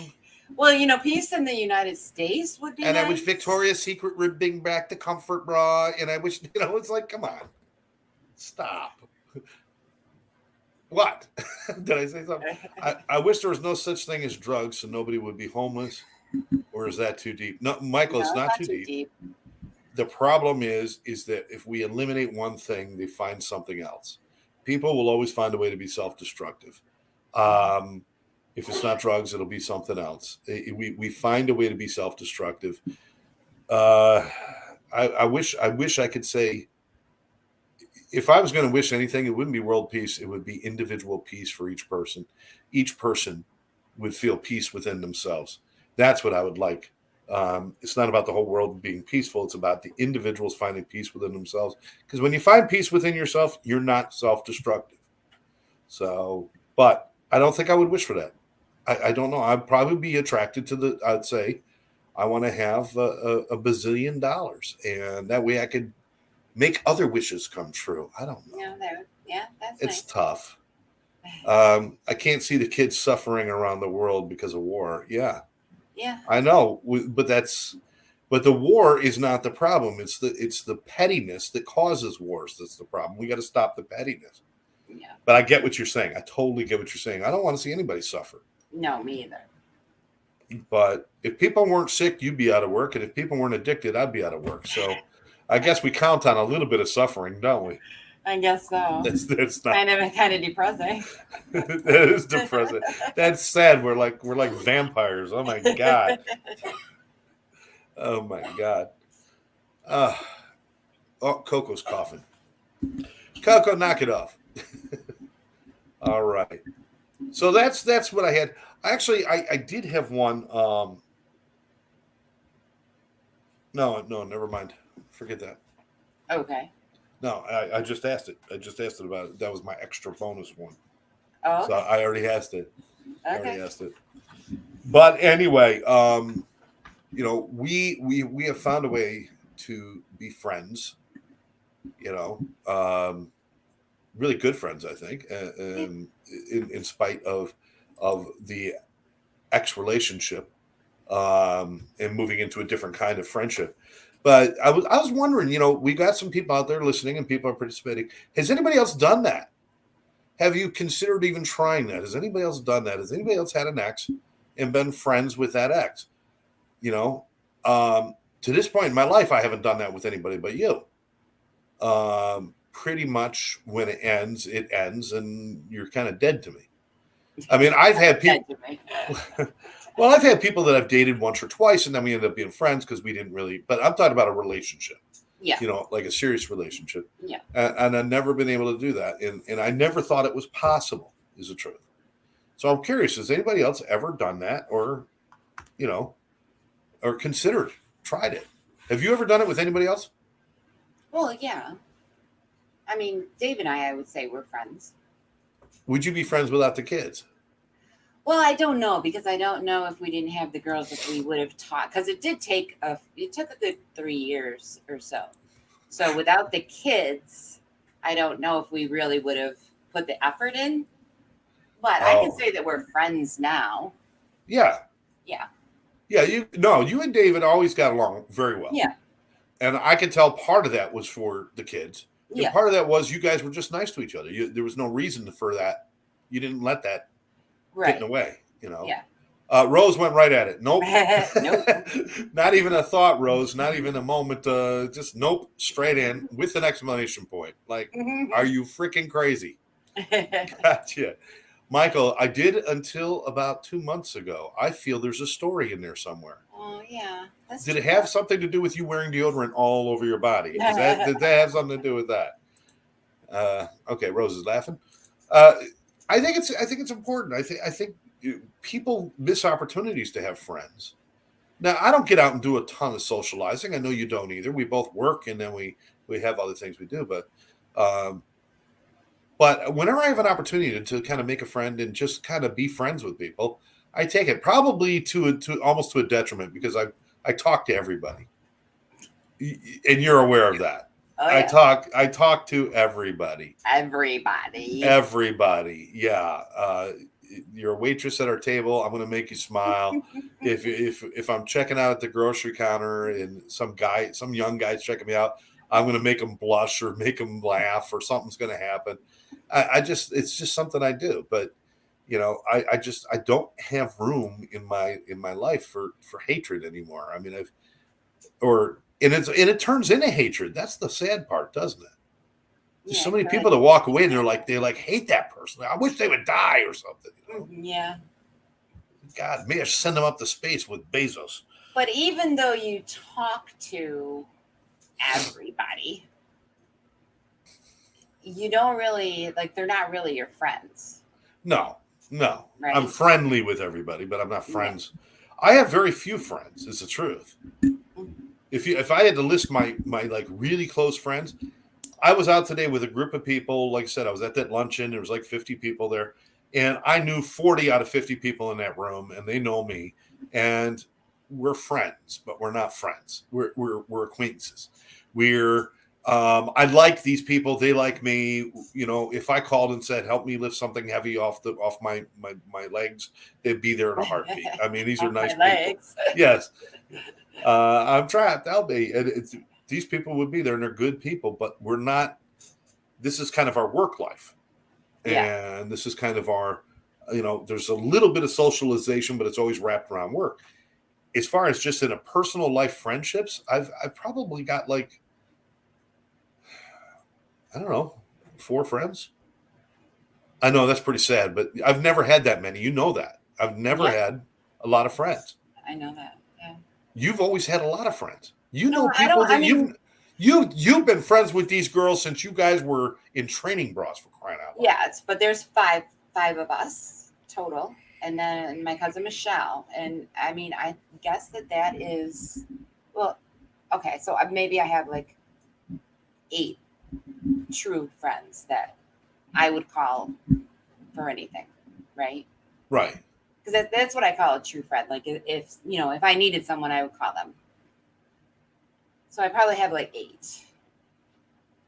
Well, peace in the United States would be And nice. I wish Victoria's Secret would bring back the comfort bra. And I wish, it's like, come on. Stop. What? Did I say something? I wish there was no such thing as drugs so nobody would be homeless. Or is that too deep? No, Michael, it's not too deep. The problem is that if we eliminate one thing, they find something else. People will always find a way to be self-destructive. If it's not drugs, it'll be something else. We find a way to be self-destructive. I wish I could say, if I was going to wish anything, it wouldn't be world peace. It would be individual peace for each person. Each person would feel peace within themselves. That's what I would like. It's not about the whole world being peaceful. It's about the individuals finding peace within themselves. Because when you find peace within yourself, you're not self-destructive. So, but I don't think I would wish for that. I don't know. I'd probably be attracted to I'd say, I want to have a bazillion dollars. And that way I could make other wishes come true. I don't know. Yeah, that's it's nice. Tough. I can't see the kids suffering around the world because of war. Yeah, I know, but the war is not the problem. It's the pettiness that causes wars that's the problem. We got to stop the pettiness. Yeah. But I get what you're saying. I totally get what you're saying. I don't want to see anybody suffer. No, me either. But if people weren't sick, you'd be out of work, and if people weren't addicted, I'd be out of work. So I guess we count on a little bit of suffering, don't we? I guess so. That's not kind of depressing. That is depressing. That's sad. We're like vampires. Oh my god. Oh my god. Oh, Coco's coughing. Coco, knock it off. All right. So that's what I had. Actually, I did have one. No, never mind. Forget that. Okay. No, I just asked it. I just asked it about it. That was my extra bonus one. Oh. Okay. So I already asked it. Okay. But anyway, we have found a way to be friends. Really good friends, I think, and in spite of the ex relationship, and moving into a different kind of friendship. But I was wondering, we got some people out there listening and people are participating. Has anybody else done that? Have you considered even trying that? Has anybody else done that? Has anybody else had an ex and been friends with that ex? To this point in my life, I haven't done that with anybody but you. Pretty much when it ends, and you're kind of dead to me. I mean, I've had people. Well, I've had people that I've dated once or twice, and then we ended up being friends because we didn't really. But I'm talking about a relationship. Yeah. Like a serious relationship. Yeah. And I've never been able to do that, and I never thought it was possible. Is the truth. So I'm curious: has anybody else ever done that, or considered, tried it? Have you ever done it with anybody else? Well, yeah. I mean, Dave and I would say we're friends. Would you be friends without the kids? Well, I don't know, because I don't know if we didn't have the girls, if we would have taught, because it took a good 3 years or so. So without the kids, I don't know if we really would have put the effort in. But I can say that we're friends now. Yeah. Yeah. Yeah. You and David always got along very well. Yeah. And I can tell part of that was for the kids, And part of that was you guys were just nice to each other. There was no reason for that. You didn't let that get in the way, Yeah. Rose went right at it. Nope. Nope. Not even a thought, Rose. Not even a moment. Just nope. Straight in with an exclamation point. Like, are you freaking crazy? Gotcha. Michael, I did until about 2 months ago. I feel there's a story in there somewhere. Oh, yeah. Did it have something to do with you wearing deodorant all over your body? Did that have something to do with that? Okay, Rose is laughing. I think it's important. I think people miss opportunities to have friends. Now, I don't get out and do a ton of socializing. I know you don't either. We both work, and then we have other things we do. But whenever I have an opportunity to kind of make a friend and just kind of be friends with people, I take it, probably to almost to a detriment, because I talk to everybody, and you're aware of that. Oh, yeah. I talk to everybody. Everybody. Yeah. You're a waitress at our table. I'm going to make you smile. if I'm checking out at the grocery counter and some young guy's checking me out, I'm going to make them blush or make them laugh, or something's going to happen. It's just something I do. But I don't have room in my life for hatred anymore. I mean, it turns into hatred. That's the sad part, doesn't it? There's so many people that walk away and they hate that person. I wish they would die or something. Yeah. God, maybe I should send them up to space with Bezos. But even though you talk to everybody, you don't really they're not really your friends. No. Right? I'm friendly with everybody, but I'm not friends. Yeah. I have very few friends. It's the truth. Mm-hmm. If I had to list my really close friends, I was out today with a group of people. Like I said, I was at that luncheon. There was 50 people there, and I knew 40 out of 50 people in that room, and they know me, and we're friends, but we're not friends. We're acquaintances. I like these people. They like me. If I called and said, "Help me lift something heavy off my legs," they'd be there in a heartbeat. I mean, these are nice people. Yes. I'm trapped. I'll be. These people would be there, and they're good people, but we're not. This is kind of our work life, and this is kind of our. There's a little bit of socialization, but it's always wrapped around work. As far as just in a personal life friendships, I've probably got I don't know, 4 friends. I know that's pretty sad, but I've never had that many. You know that. I've never had a lot of friends. I know that. Yeah. You've always had a lot of friends. People that you've been friends with these girls since you guys were in training bras, for crying out loud. Yes, but there's five of us total, and then my cousin Michelle, and I mean, I guess that is okay. So maybe I have 8 true friends that I would call for anything, right? Right. Because that's what I call a true friend. If I needed someone, I would call them. So I probably have 8.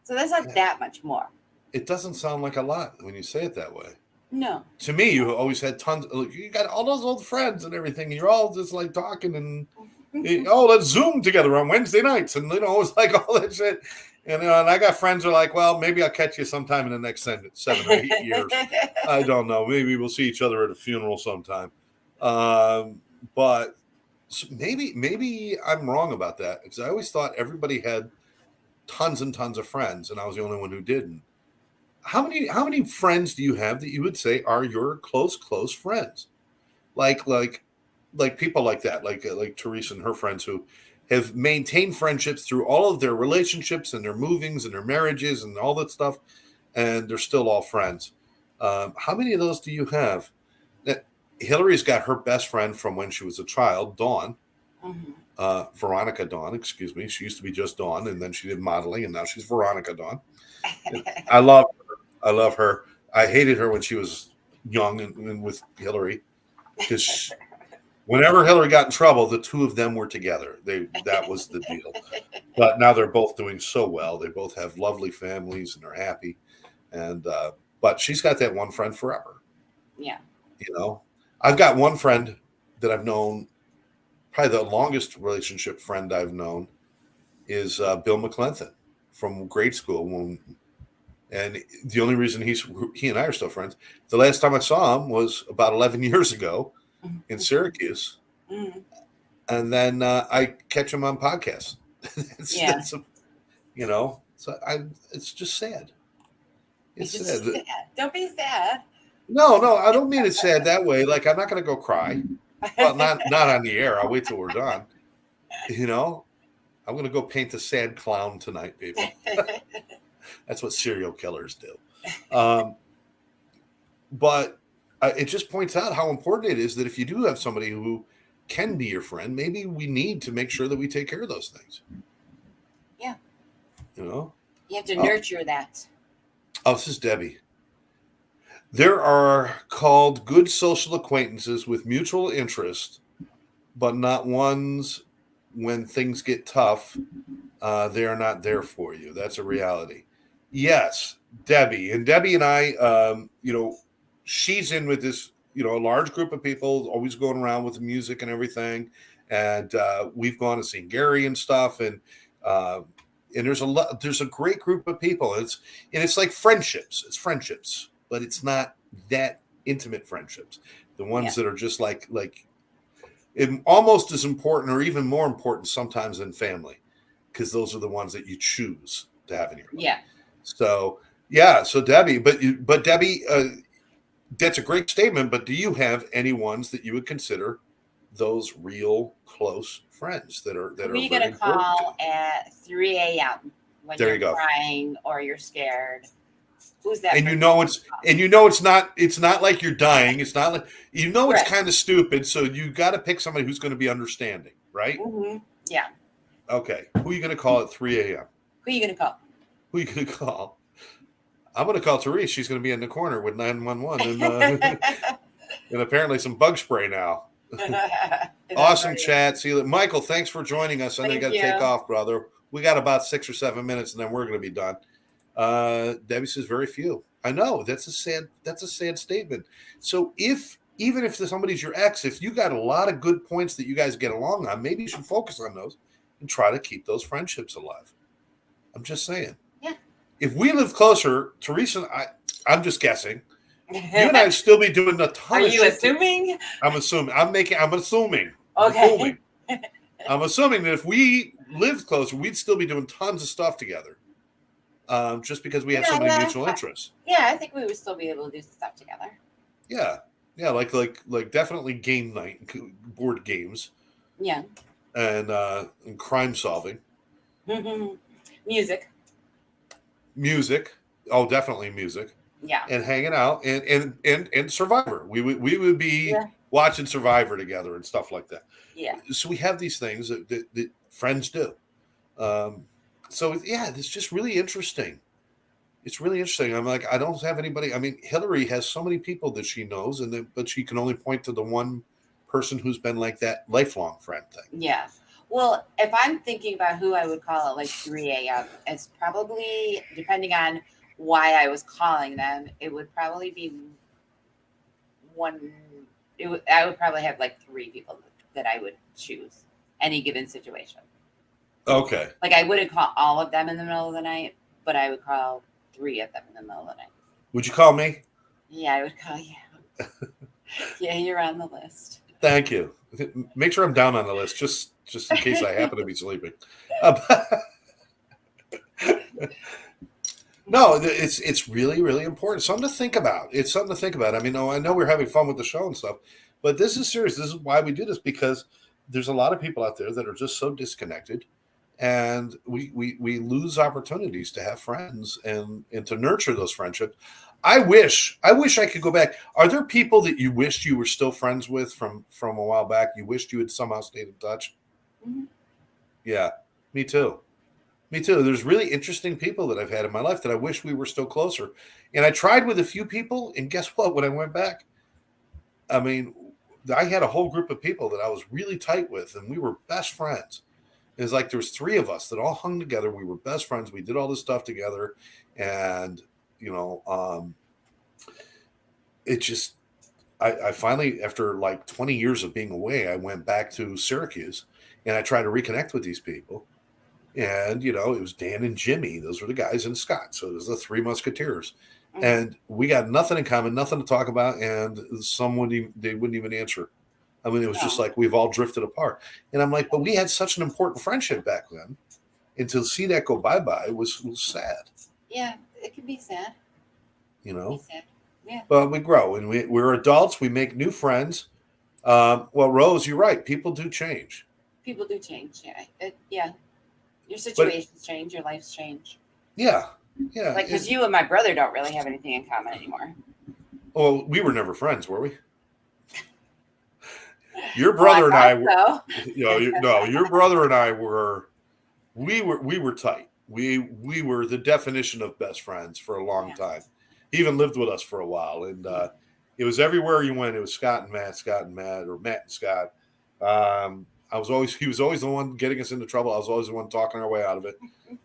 So that's not that much more. It doesn't sound like a lot when you say it that way. No. To me, you always had tons. You got all those old friends and everything. And you're all just talking and let's Zoom together on Wednesday nights, and it's all that shit. And I got friends who are well, maybe I'll catch you sometime in the next 7 or 8 years. I don't know. Maybe we'll see each other at a funeral sometime. But maybe I'm wrong about that, because I always thought everybody had tons and tons of friends, and I was the only one who didn't. How many friends do you have that you would say are your close friends? Like people like that, like Therese and her friends who have maintained friendships through all of their relationships and their movings and their marriages and all that stuff, and they're still all friends. How many of those do you have? Hillary's got her best friend from when she was a child, Dawn. Mm-hmm. Veronica Dawn, excuse me. She used to be just Dawn, and then she did modeling, and now she's Veronica Dawn. I love her. I hated her when she was young and with Hillary, because whenever Hillary got in trouble, the two of them were together. That was the deal. But now they're both doing so well. They both have lovely families, and they're happy. And but she's got that one friend forever. Yeah. I've got one friend that I've known, probably the longest relationship friend I've known is Bill McClenton. from grade school and the only reason he and I are still friends. The last time I saw him was about 11 years ago in Syracuse, and then I catch him on podcasts. So it's just sad. It's sad. Don't be sad. No, I don't mean it sad that way. Like, I'm not going to go cry. Well, not on the air. I'll wait till we're done. I'm going to go paint a sad clown tonight, people. That's what serial killers do. But it just points out how important it is that if you do have somebody who can be your friend, maybe we need to make sure that we take care of those things. Yeah. You have to nurture that. Oh, this is Debbie. There are called good social acquaintances with mutual interest, but not ones when things get tough. They are not there for you. That's a reality. Yes, Debbie. And Debbie and I, she's in with this, a large group of people always going around with the music and everything. And we've gone and seen Gary and stuff. And there's a great group of people. It's like friendships. It's friendships, but it's not that intimate friendships. The ones that are just like it almost as important or even more important sometimes than family, because those are the ones that you choose to have in your life. Yeah. So Debbie, but Debbie, that's a great statement. But do you have any ones that you would consider those real close friends that are Who are you going to call at 3 a.m. when you're crying or you're scared? Who's that? And it's not like you're dying. It's not like it's kind of stupid. So you got to pick somebody who's going to be understanding, right? Mm-hmm. Yeah. Okay. Who are you going to call at 3 a.m.? Who are you going to call? I'm going to call Therese. She's going to be in the corner with 911 and apparently some bug spray now. Awesome chat. See you, Michael. Thanks for joining us. I think I got to take off, brother. We got about 6 or 7 minutes, and then we're going to be done. Debbie says very few. I know that's a sad statement. So even if somebody's your ex, if you got a lot of good points that you guys get along on, maybe you should focus on those and try to keep those friendships alive. I'm just saying. Yeah. If we live closer, Teresa, I'm just guessing. You and I would still be doing a ton of shit. Are you assuming? I'm assuming. I'm assuming. Okay. I'm assuming that if we lived closer, we'd still be doing tons of stuff together. Just because we have so many mutual interests. Yeah, I think we would still be able to do stuff together. Yeah, like definitely game night, board games. Yeah. And crime solving. Music. Oh, definitely music. Yeah. And hanging out and Survivor. We would be watching Survivor together and stuff like that. Yeah. So we have these things that friends do. So it's just really interesting. It's really interesting. I'm like, I don't have anybody. I mean, Hillary has so many people that she knows, but she can only point to the one person who's been like that lifelong friend thing. Yeah. Well, if I'm thinking about who I would call at like 3 a.m., it's probably, depending on why I was calling them, it would probably be I would probably have like 3 people that I would choose any given situation. Okay. Like I wouldn't call all of them in the middle of the night, but I would call 3 of them in the middle of the night. Would you call me? Yeah, I would call you. Yeah, you're on the list. Thank you. Make sure I'm down on the list just in case I happen to be sleeping. No, it's really, really important. Something to think about. It's something to think about. I mean, I know we're having fun with the show and stuff, but this is serious. This is why we do this, because there's a lot of people out there that are just so disconnected, and we lose opportunities to have friends and to nurture those friendships. I wish I could go back. Are there people that you wished you were still friends with from a while back? You wished you had somehow stayed in touch? Mm-hmm. Yeah, me too. Me too. There's really interesting people that I've had in my life that I wish we were still closer. And I tried with a few people, and guess what? When I went back, I mean, I had a whole group of people that I was really tight with, and we were best friends. It was like there was 3 of us that all hung together. We were best friends. We did all this stuff together, and it just, I finally, after like 20 years of being away, I went back to Syracuse, and I tried to reconnect with these people. And, it was Dan and Jimmy. Those were the guys, and Scott. So it was the Three Musketeers. Mhm. And we got nothing in common, nothing to talk about. And they wouldn't even answer. I mean, it was just No. like we've all drifted apart. And I'm like, but we had such an important friendship back then. And to see that go bye-bye was sad, Yeah, it can be sad. you know? Sad. Yeah. But we grow, and we're adults. We make new friends. Well, Rose, you're right. People do change. People do change. Yeah. Yeah. Your But situations change. Your lives change. yeah, Like, because you and my brother don't really have anything in common anymore. Well, we were never friends, were we? Your brother and I were. So. No, your brother and I were. We were tight. We were the definition of best friends for a long time. He even lived with us for a while, and it was everywhere you went. It was Scott and Matt, or Matt and Scott. He was always the one getting us into trouble. I was always the one talking our way out of it,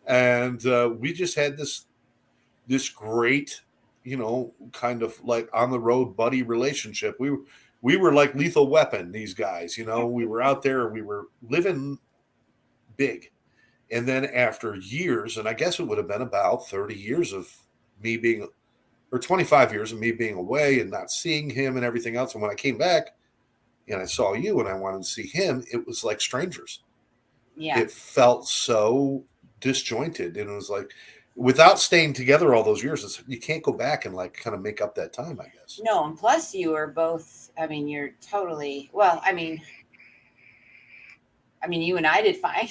and we just had this great, kind of like on the road buddy relationship. We were like Lethal Weapon. These guys, we were out there. We were living big. And then after years, and I guess it would have been about 30 years of me being, or 25 years of me being away and not seeing him and everything else. And when I came back and I saw you and I wanted to see him, it was like strangers. Yeah. It felt so disjointed. And it was like, without staying together all those years, you can't go back and like kind of make up that time, I guess. No, and plus you were both, I mean, you're totally, well, I mean, you and I did fine.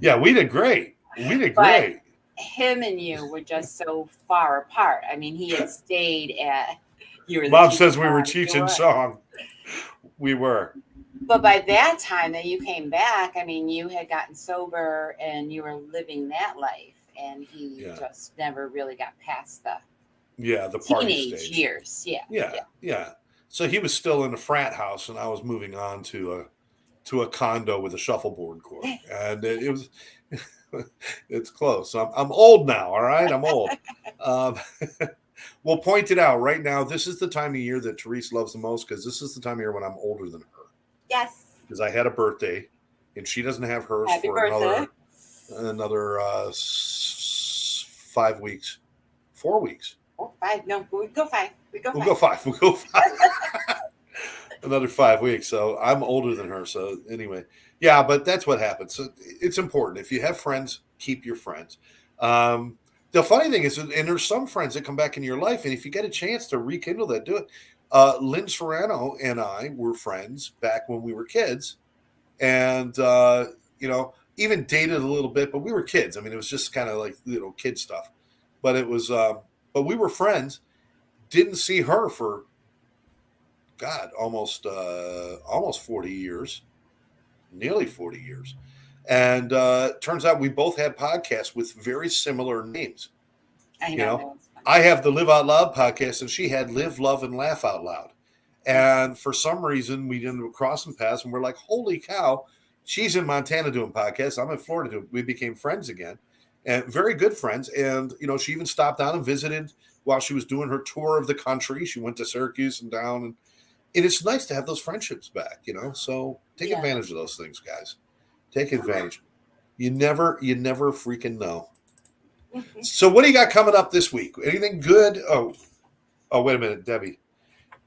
Yeah, we did great. Great. Him and you were just so far apart. I mean, he had stayed at. Mom says we were Cheech and Chong. We were. But by that time that you came back, I mean, you had gotten sober and you were living that life, and he just never really got past the teenage stage. Years. Yeah. So he was still in a frat house, and I was moving on to a condo with a shuffleboard court, and it was it's close. I'm old now. All right, I'm old. We'll point it out right now. This is the time of year that Therese loves the most, because this is the time of year when I'm older than her. Yes. Because I had a birthday, and she doesn't have hers Happy for birthday. another 5 weeks, 4 weeks. Oh, 5. No, we go 5. We'll go 5. Another 5 weeks. So I'm older than her. So anyway, yeah, but that's what happens. So it's important. If you have friends, keep your friends. The funny thing is, and there's some friends that come back in your life, and if you get a chance to rekindle that, do it. Lynn Serrano and I were friends back when we were kids, and even dated a little bit, but we were kids. I mean, it was just kind of like kid stuff. But it was, but we were friends. Didn't see her for God, almost 40 years, nearly 40 years. And turns out we both had podcasts with very similar names. I know. I have the Live Out Loud podcast, and she had Live, Love, and Laugh Out Loud. And for some reason, we ended up crossing paths, and we're like, holy cow, she's in Montana doing podcasts. I'm in Florida doing. We became friends again, and very good friends. And, she even stopped down and visited while she was doing her tour of the country. She went to Syracuse and down, and it's nice to have those friendships back, so take advantage of those things, guys. Take advantage. You never freaking know. So what do you got coming up this week? Anything good? Oh, wait a minute, Debbie.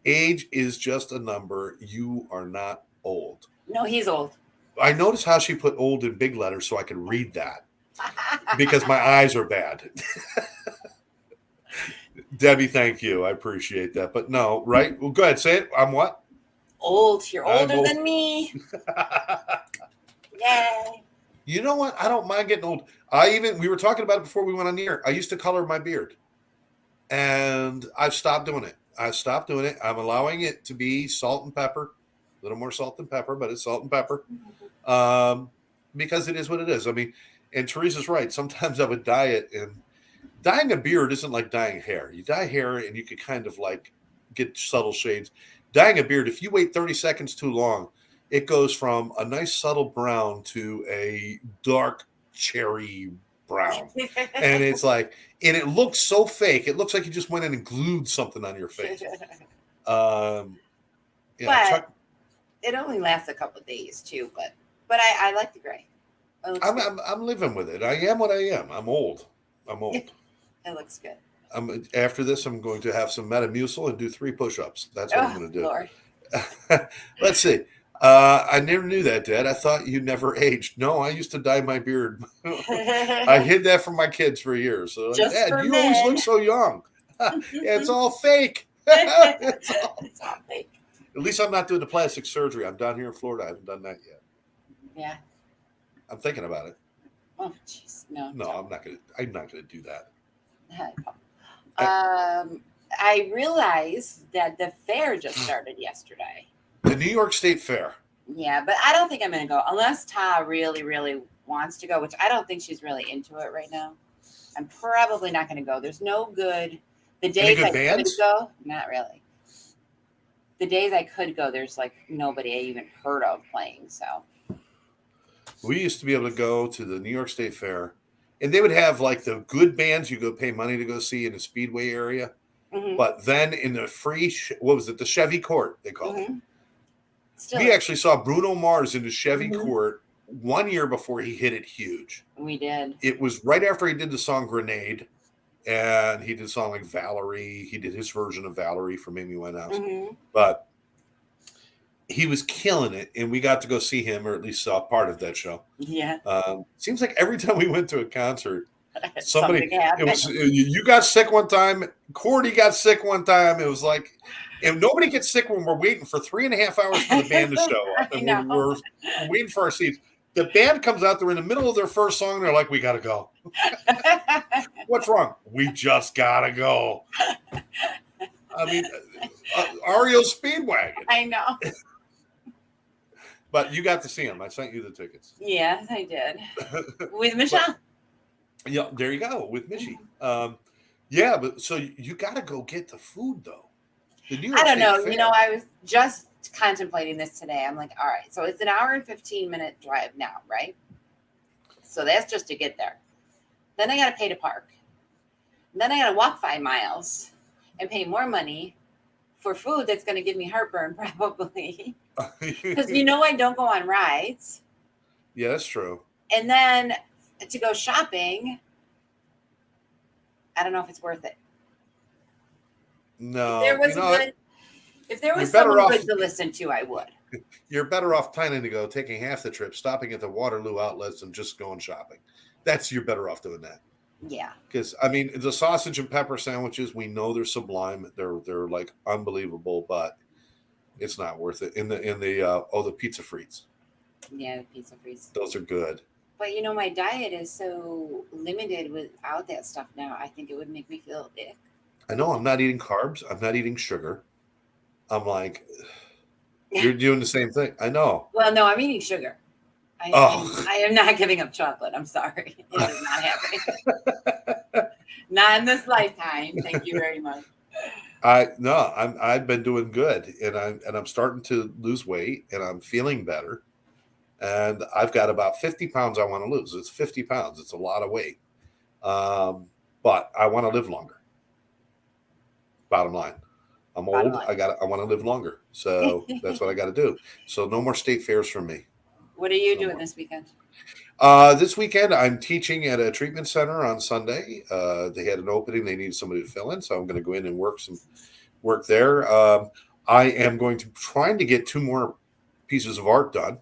Age is just a number. You are not old. No, he's old. I noticed how she put old in big letters so I could read that because my eyes are bad. Debbie, thank you. I appreciate that. But no, right? Well, go ahead. Say it. I'm what? Old. You're older than me. Yay. You know what? I don't mind getting old. We were talking about it before we went on the air. I used to color my beard, and I've stopped doing it. I'm allowing it to be salt and pepper, a little more salt than pepper, but it's salt and pepper, because it is what it is. I mean, and Teresa's right. Sometimes I would dye it, and dyeing a beard isn't like dyeing hair. You dye hair, and you could kind of like get subtle shades. Dyeing a beard, if you wait 30 seconds too long, it goes from a nice subtle brown to a dark cherry brown. And it's like, and it looks so fake. It looks like you just went in and glued something on your face. But it only lasts a couple of days too. But I like the gray. I'm living with it. I am what I am. I'm old. It looks good. After this, I'm going to have some Metamucil and do 3 push-ups. That's what I'm going to do. Lord. Let's see. I never knew that, Dad. I thought you never aged. No, I used to dye my beard. I hid that from my kids for years. So, like, Dad, you always look so young. It's all fake. It's all fake. At least I'm not doing the plastic surgery. I'm down here in Florida. I haven't done that yet. Yeah. I'm thinking about it. Oh, jeez. No, I'm not gonna do that. I realized that the fair just started yesterday. The New York State Fair. Yeah, but I don't think I'm going to go unless Ta really, really wants to go, which I don't think she's really into it right now. I'm probably not going to go. There's no good. The days I could go, not really. The days I could go, there's like nobody I even heard of playing. So we used to be able to go to the New York State Fair, and they would have like the good bands you go pay money to go see in the Speedway area. Mm-hmm. But then in the free, what was it? The Chevy Court, they called it. We actually saw Bruno Mars in the Chevy Court 1 year before he hit it huge. We did. It was right after he did the song Grenade, and he did a song like Valerie. He did his version of Valerie from Amy Winehouse. Mm-hmm. But he was killing it, and we got to go see him, or at least saw part of that show. Yeah. Seems like every time we went to a concert, somebody you got sick one time, Cordy got sick one time. It was like, and nobody gets sick when we're waiting for 3.5 hours for the band to show up, and we're waiting for our seats. The band comes out, they're in the middle of their first song, and they're like, we gotta go. What's wrong? We just gotta go. I mean, REO Speedwagon. I know. But you got to see him. I sent you the tickets. Yes, I did. With Michelle. Yeah, there you go, with Michie. Yeah, but so you got to go get the food, though. I don't know. Fair. I was just contemplating this today. I'm like, all right, so it's an hour and 15-minute drive now, right? So that's just to get there. Then I got to pay to park. Then I got to walk 5 miles and pay more money for food that's going to give me heartburn, probably. Because I don't go on rides. Yeah, that's true. And then to go shopping, I don't know if it's worth it. No. If there was someone good to listen to, I would. You're better off planning to go, taking half the trip, stopping at the Waterloo outlets, and just going shopping. You're better off doing that. Yeah. Because, I mean, the sausage and pepper sandwiches, we know they're sublime. They're like unbelievable, but it's not worth it. The pizza frites. Yeah, the pizza frites. Those are good. But, my diet is so limited without that stuff now. I think it would make me feel ick. I know. I'm not eating carbs. I'm not eating sugar. I'm like, you're doing the same thing. I know. Well, no, I'm eating sugar. I am not giving up chocolate. I'm sorry. It is not happening. Not in this lifetime. Thank you very much. I've been doing good, and I'm starting to lose weight, and I'm feeling better. And I've got about 50 pounds I want to lose. It's 50 pounds. It's a lot of weight. But I want to live longer. Bottom line. I'm old. I want to live longer. So that's what I got to do. So no more state fairs for me. What are you doing this weekend? This weekend, I'm teaching at a treatment center on Sunday. They had an opening. They needed somebody to fill in. So I'm going to go in and work there. I am going to trying to get 2 more pieces of art done.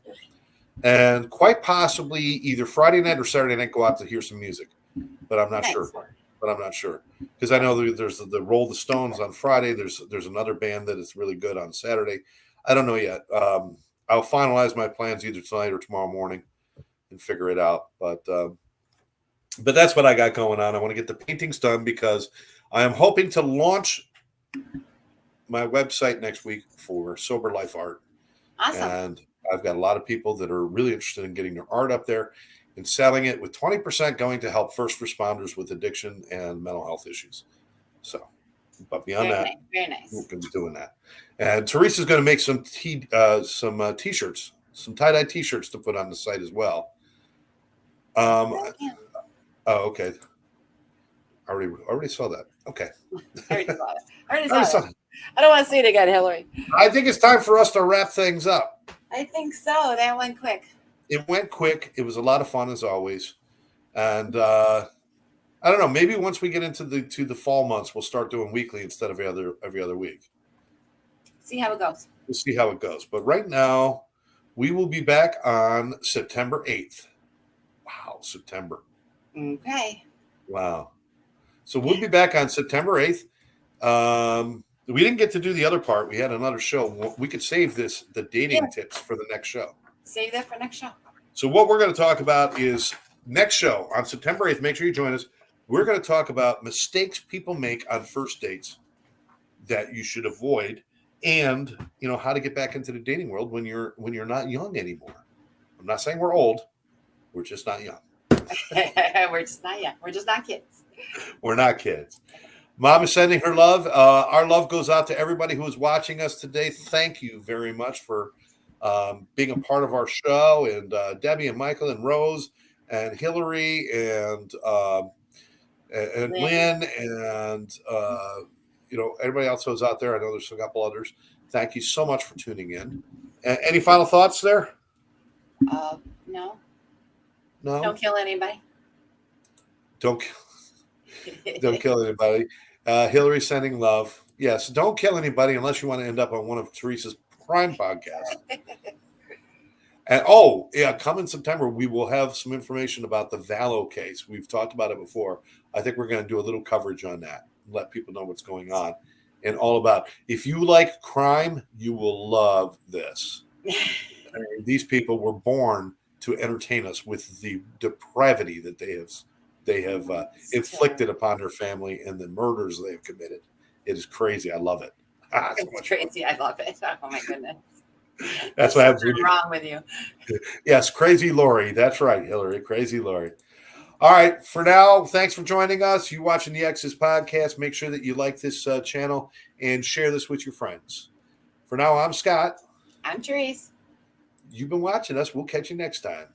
And quite possibly either Friday night or Saturday night, go out to hear some music. But I'm not sure. Because I know there's the Roll the Stones on Friday. There's another band that is really good on Saturday. I don't know yet. I'll finalize my plans either tonight or tomorrow morning and figure it out. But that's what I got going on. I want to get the paintings done because I am hoping to launch my website next week for Sober Life Art. Awesome. And I've got a lot of people that are really interested in getting their art up there and selling it, with 20% going to help first responders with addiction and mental health issues. So, but beyond very nice. We're going to be doing that. And Therese is going to make some t-shirts, some tie-dye t-shirts to put on the site as well. Okay. I already saw that. Okay. I already saw it. I don't want to see it again, Hillary. I think it's time for us to wrap things up. I think so. That went quick. It went quick. It was a lot of fun as always. And I don't know. Maybe once we get into the fall months, we'll start doing weekly instead of every other week. See how it goes. We'll see how it goes. But right now, we will be back on September 8th. Wow, September. Okay. Wow. So we'll be back on September 8th. We didn't get to do the other part. We had another show. We could save the dating tips for the next show. Save that for next show. So what we're going to talk about is next show on September 8th. Make sure you join us. We're going to talk about mistakes people make on first dates that you should avoid, and how to get back into the dating world when you're not young anymore. I'm not saying we're old. We're just not young. We're just not young. We're just not kids. We're not kids. Mom is sending her love. Our love goes out to everybody who is watching us today. Thank you very much for being a part of our show, and Debbie and Michael and Rose and Hillary and Lynn and everybody else who's out there. I know there's a couple others. Thank you so much for tuning in. Any final thoughts there? No. No. Don't kill anybody. Don't kill anybody. Hillary sending love. Yes, don't kill anybody unless you want to end up on one of Therese's crime podcasts. And come in September, we will have some information about the Vallow case. We've talked about it before. I think we're going to do a little coverage on that, let people know what's going on, and all about. If you like crime, you will love this. These people were born to entertain us with the depravity that they have inflicted upon their family and the murders they have committed. It is crazy. I love it. It's crazy. I love it. Oh my goodness. That's what happens. What's wrong with you? Yes, Crazy Lori. That's right, Hillary. Crazy Lori. All right. For now, thanks for joining us. You watching the Exes podcast. Make sure that you like this channel and share this with your friends. For now, I'm Scott. I'm Therese. You've been watching us. We'll catch you next time.